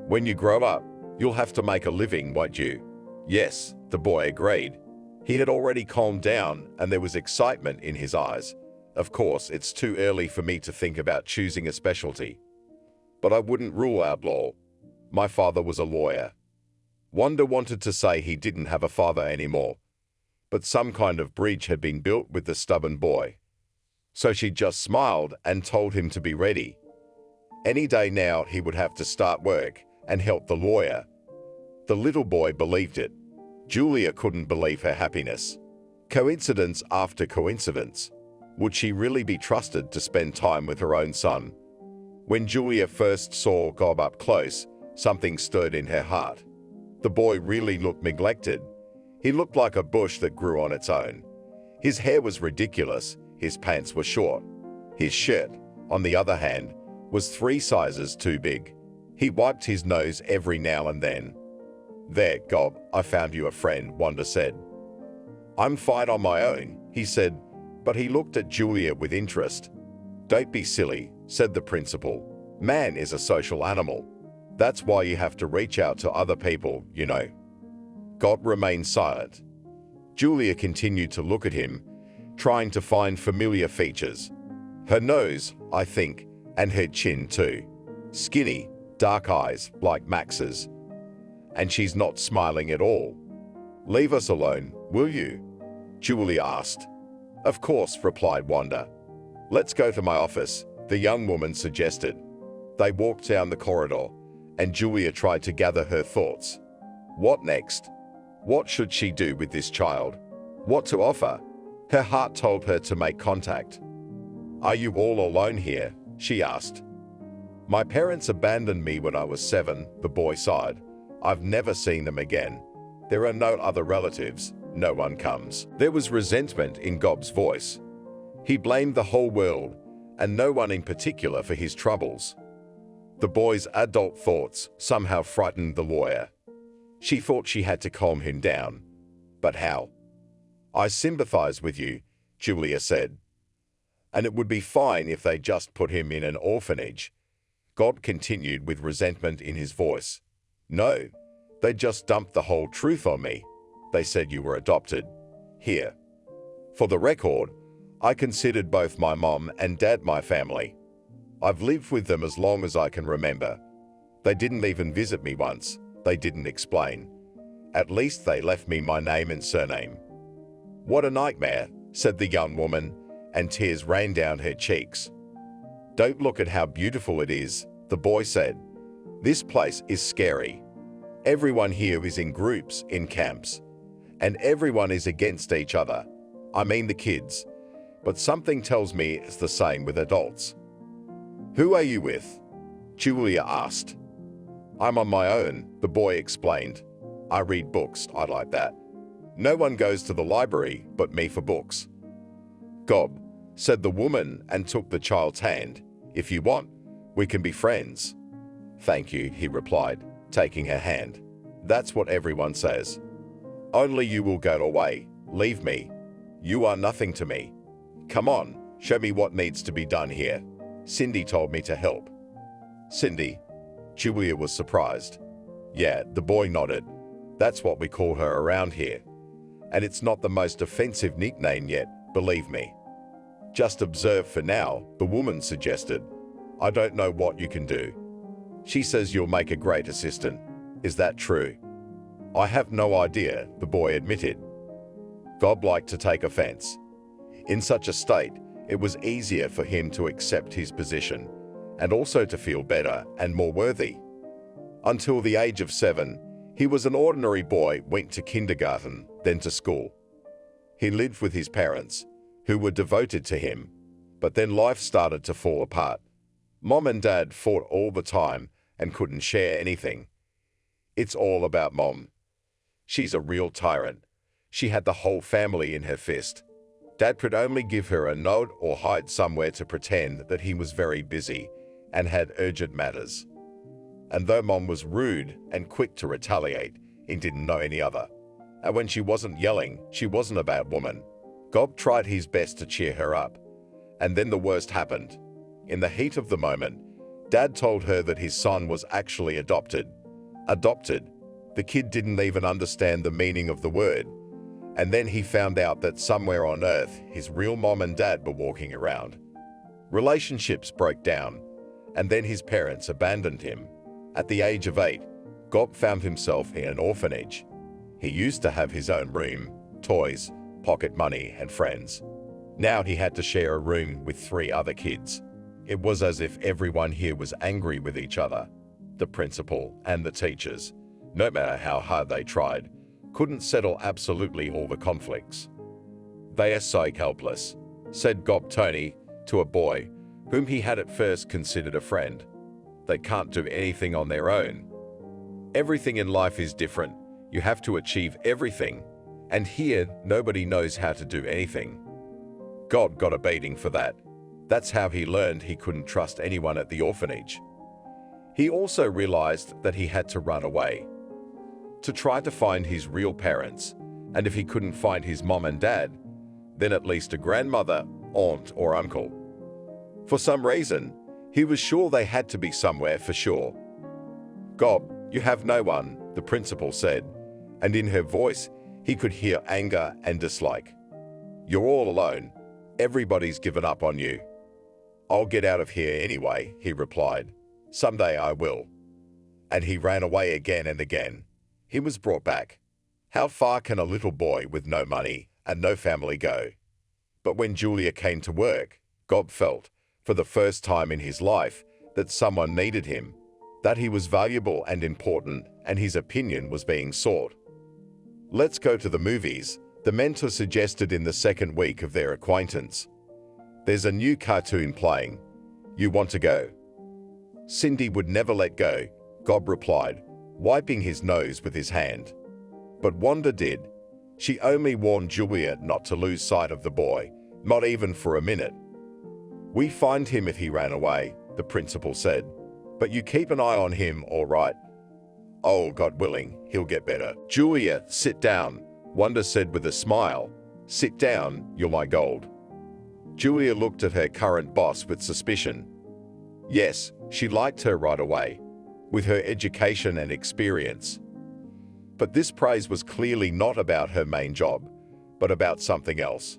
When you grow up, you'll have to make a living, won't you? Yes, the boy agreed. He had already calmed down, and there was excitement in his eyes. Of course, it's too early for me to think about choosing a specialty. But I wouldn't rule out law. My father was a lawyer. Wanda wanted to say he didn't have a father anymore, but some kind of bridge had been built with the stubborn boy. So she just smiled and told him to be ready. Any day now he would have to start work and help the lawyer. The little boy believed it. Julia couldn't believe her happiness. Coincidence after coincidence. Would she really be trusted to spend time with her own son? When Julia first saw Gob up close, something stirred in her heart. The boy really looked neglected. He looked like a bush that grew on its own. His hair was ridiculous, his pants were short. His shirt, on the other hand, was 3 sizes too big. He wiped his nose every now and then. "There, Gob, I found you a friend," Wanda said. "I'm fine on my own," he said, but he looked at Julia with interest. "Don't be silly," said the principal. "Man is a social animal. That's why you have to reach out to other people, you know." Gob remained silent. Julia continued to look at him, trying to find familiar features. Her nose, I think, and her chin too. Skinny, dark eyes, like Max's. And she's not smiling at all. "Leave us alone, will you?" Julia asked. "Of course," replied Wanda. "Let's go to my office," the young woman suggested. They walked down the corridor, and Julia tried to gather her thoughts. What next? What should she do with this child? What to offer? Her heart told her to make contact. "Are you all alone here?" she asked. "My parents abandoned me when I was 7, the boy sighed. "I've never seen them again. There are no other relatives. No one comes." There was resentment in Gob's voice. He blamed the whole world, and no one in particular, for his troubles. The boy's adult thoughts somehow frightened the lawyer. She thought she had to calm him down. But how? "I sympathize with you," Julia said. "And it would be fine if they just put him in an orphanage." Gob continued with resentment in his voice. "No, they just dumped the whole truth on me. They said you were adopted. Here. For the record, I considered both my mom and dad my family. I've lived with them as long as I can remember. They didn't even visit me once. They didn't explain. At least they left me my name and surname." "What a nightmare," said the young woman, and tears ran down her cheeks. "Don't look at how beautiful it is," the boy said. "This place is scary. Everyone here is in groups, in camps, and everyone is against each other. I mean the kids. But something tells me it's the same with adults." "Who are you with?" Julia asked. "I'm on my own," the boy explained. "I read books, I like that. No one goes to the library but me for books." "Gob," said the woman and took the child's hand. "If you want, we can be friends." "Thank you," he replied, taking her hand. "That's what everyone says. Only you will go away. Leave me. You are nothing to me. Come on, show me what needs to be done here. Cindy told me to help." "Cindy?" Julia was surprised. "Yeah," the boy nodded. "That's what we call her around here. And it's not the most offensive nickname yet, believe me." "Just observe for now," the woman suggested. "I don't know what you can do." "She says you'll make a great assistant. Is that true?" "I have no idea," the boy admitted. Gob liked to take offense. In such a state, it was easier for him to accept his position, and also to feel better and more worthy. Until the age of 7, he was an ordinary boy, went to kindergarten, then to school. He lived with his parents, who were devoted to him, but then life started to fall apart. Mom and Dad fought all the time and couldn't share anything. It's all about Mom. She's a real tyrant. She had the whole family in her fist. Dad could only give her a nod or hide somewhere to pretend that he was very busy and had urgent matters. And though Mom was rude and quick to retaliate, he didn't know any other. And when she wasn't yelling, she wasn't a bad woman. Gob tried his best to cheer her up. And then the worst happened. In the heat of the moment, Dad told her that his son was actually adopted. Adopted. The kid didn't even understand the meaning of the word. And then he found out that somewhere on Earth, his real mom and dad were walking around. Relationships broke down, and then his parents abandoned him. At the age of 8, Gob found himself in an orphanage. He used to have his own room, toys, pocket money, and friends. Now he had to share a room with 3 other kids. It was as if everyone here was angry with each other. The principal and the teachers, no matter how hard they tried, couldn't settle absolutely all the conflicts. "They are so helpless," said Gob Tony to a boy whom he had at first considered a friend. "They can't do anything on their own. Everything in life is different. You have to achieve everything. And here, nobody knows how to do anything." Gob got a beating for that. That's how he learned he couldn't trust anyone at the orphanage. He also realized that he had to run away, to try to find his real parents, and if he couldn't find his mom and dad, then at least a grandmother, aunt, or uncle. For some reason, he was sure they had to be somewhere for sure. "Gob, you have no one," the principal said, and in her voice he could hear anger and dislike. "You're all alone. Everybody's given up on you." "I'll get out of here anyway," he replied. "Someday I will." And he ran away again and again. He was brought back. How far can a little boy with no money and no family go? But when Julia came to work, Gob felt, for the first time in his life, that someone needed him, that he was valuable and important, and his opinion was being sought. "Let's go to the movies," the mentor suggested in the second week of their acquaintance. "There's a new cartoon playing. You want to go?" Cindy would never let go, Gob replied, wiping his nose with his hand. But Wanda did. She only warned Julia not to lose sight of the boy, not even for a minute. "We find him if he ran away," the principal said. "But you keep an eye on him, all right?" "Oh, God willing, he'll get better." "Julia, sit down," Wanda said with a smile. "Sit down, you're my gold." Julia looked at her current boss with suspicion. Yes, she liked her right away, with her education and experience. But this praise was clearly not about her main job, but about something else.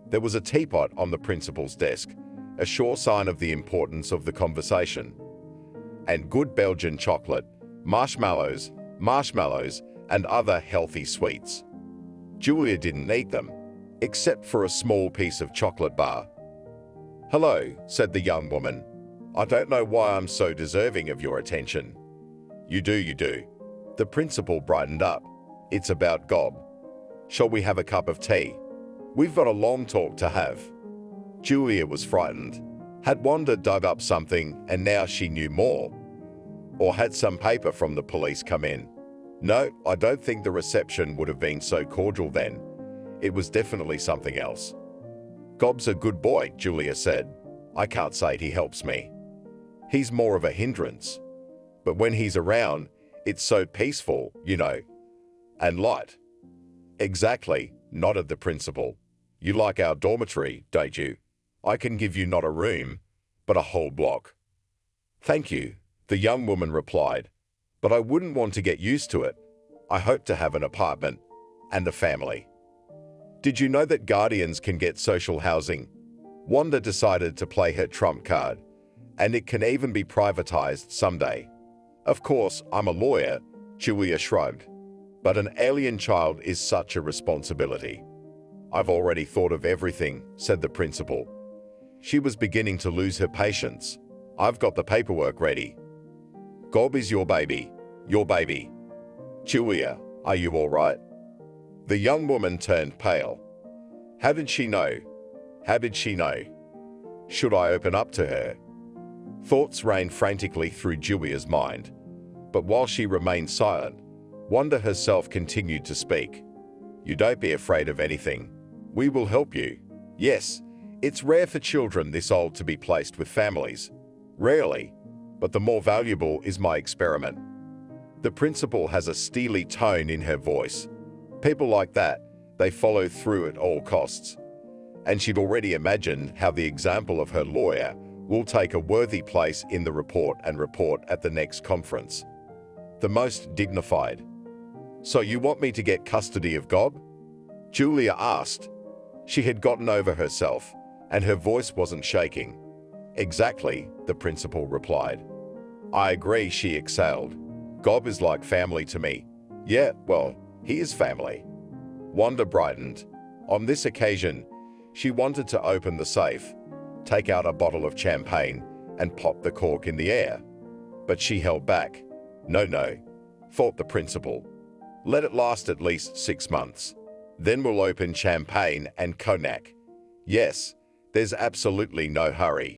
There was a teapot on the principal's desk, a sure sign of the importance of the conversation. And good Belgian chocolate, marshmallows, and other healthy sweets. Julia didn't eat them, except for a small piece of chocolate bar. "Hello," said the young woman. "I don't know why I'm so deserving of your attention." You do. The principal brightened up. "It's about Gob. Shall we have a cup of tea? We've got a long talk to have." Julia was frightened. Had Wanda dug up something and now she knew more? Or had some paper from the police come in? No, I don't think the reception would have been so cordial then. It was definitely something else. "Gob's a good boy," Julia said. "I can't say he helps me. He's more of a hindrance. But when he's around, it's so peaceful, you know. And light." "Exactly," nodded the principal. "You like our dormitory, don't you? I can give you not a room, but a whole block." "Thank you," the young woman replied. "But I wouldn't want to get used to it. I hope to have an apartment and a family." "Did you know that guardians can get social housing?" Wanda decided to play her trump card. "And it can even be privatized someday." "Of course, I'm a lawyer," Julia shrugged. "But an alien child is such a responsibility." "I've already thought of everything," said the principal. She was beginning to lose her patience. "I've got the paperwork ready. Gob is your baby. Your baby. Julia, are you all right?" The young woman turned pale. How did she know? How did she know? Should I open up to her? Thoughts ran frantically through Julia's mind. But while she remained silent, Wanda herself continued to speak. "You don't be afraid of anything. We will help you. Yes, it's rare for children this old to be placed with families. Rarely. But the more valuable is my experiment." The principal has a steely tone in her voice. People like that, they follow through at all costs. And she'd already imagined how the example of her lawyer will take a worthy place in the report at the next conference. The most dignified. "So you want me to get custody of Gob?" Julia asked. She had gotten over herself, and her voice wasn't shaking. "Exactly," the principal replied. "I agree," she exhaled. "Gob is like family to me." "Yeah, well, he is family." Wanda brightened. On this occasion, she wanted to open the safe, take out a bottle of champagne, and pop the cork in the air. But she held back. No, thought the principal. Let it last at least 6 months. Then we'll open champagne and cognac. Yes, there's absolutely no hurry.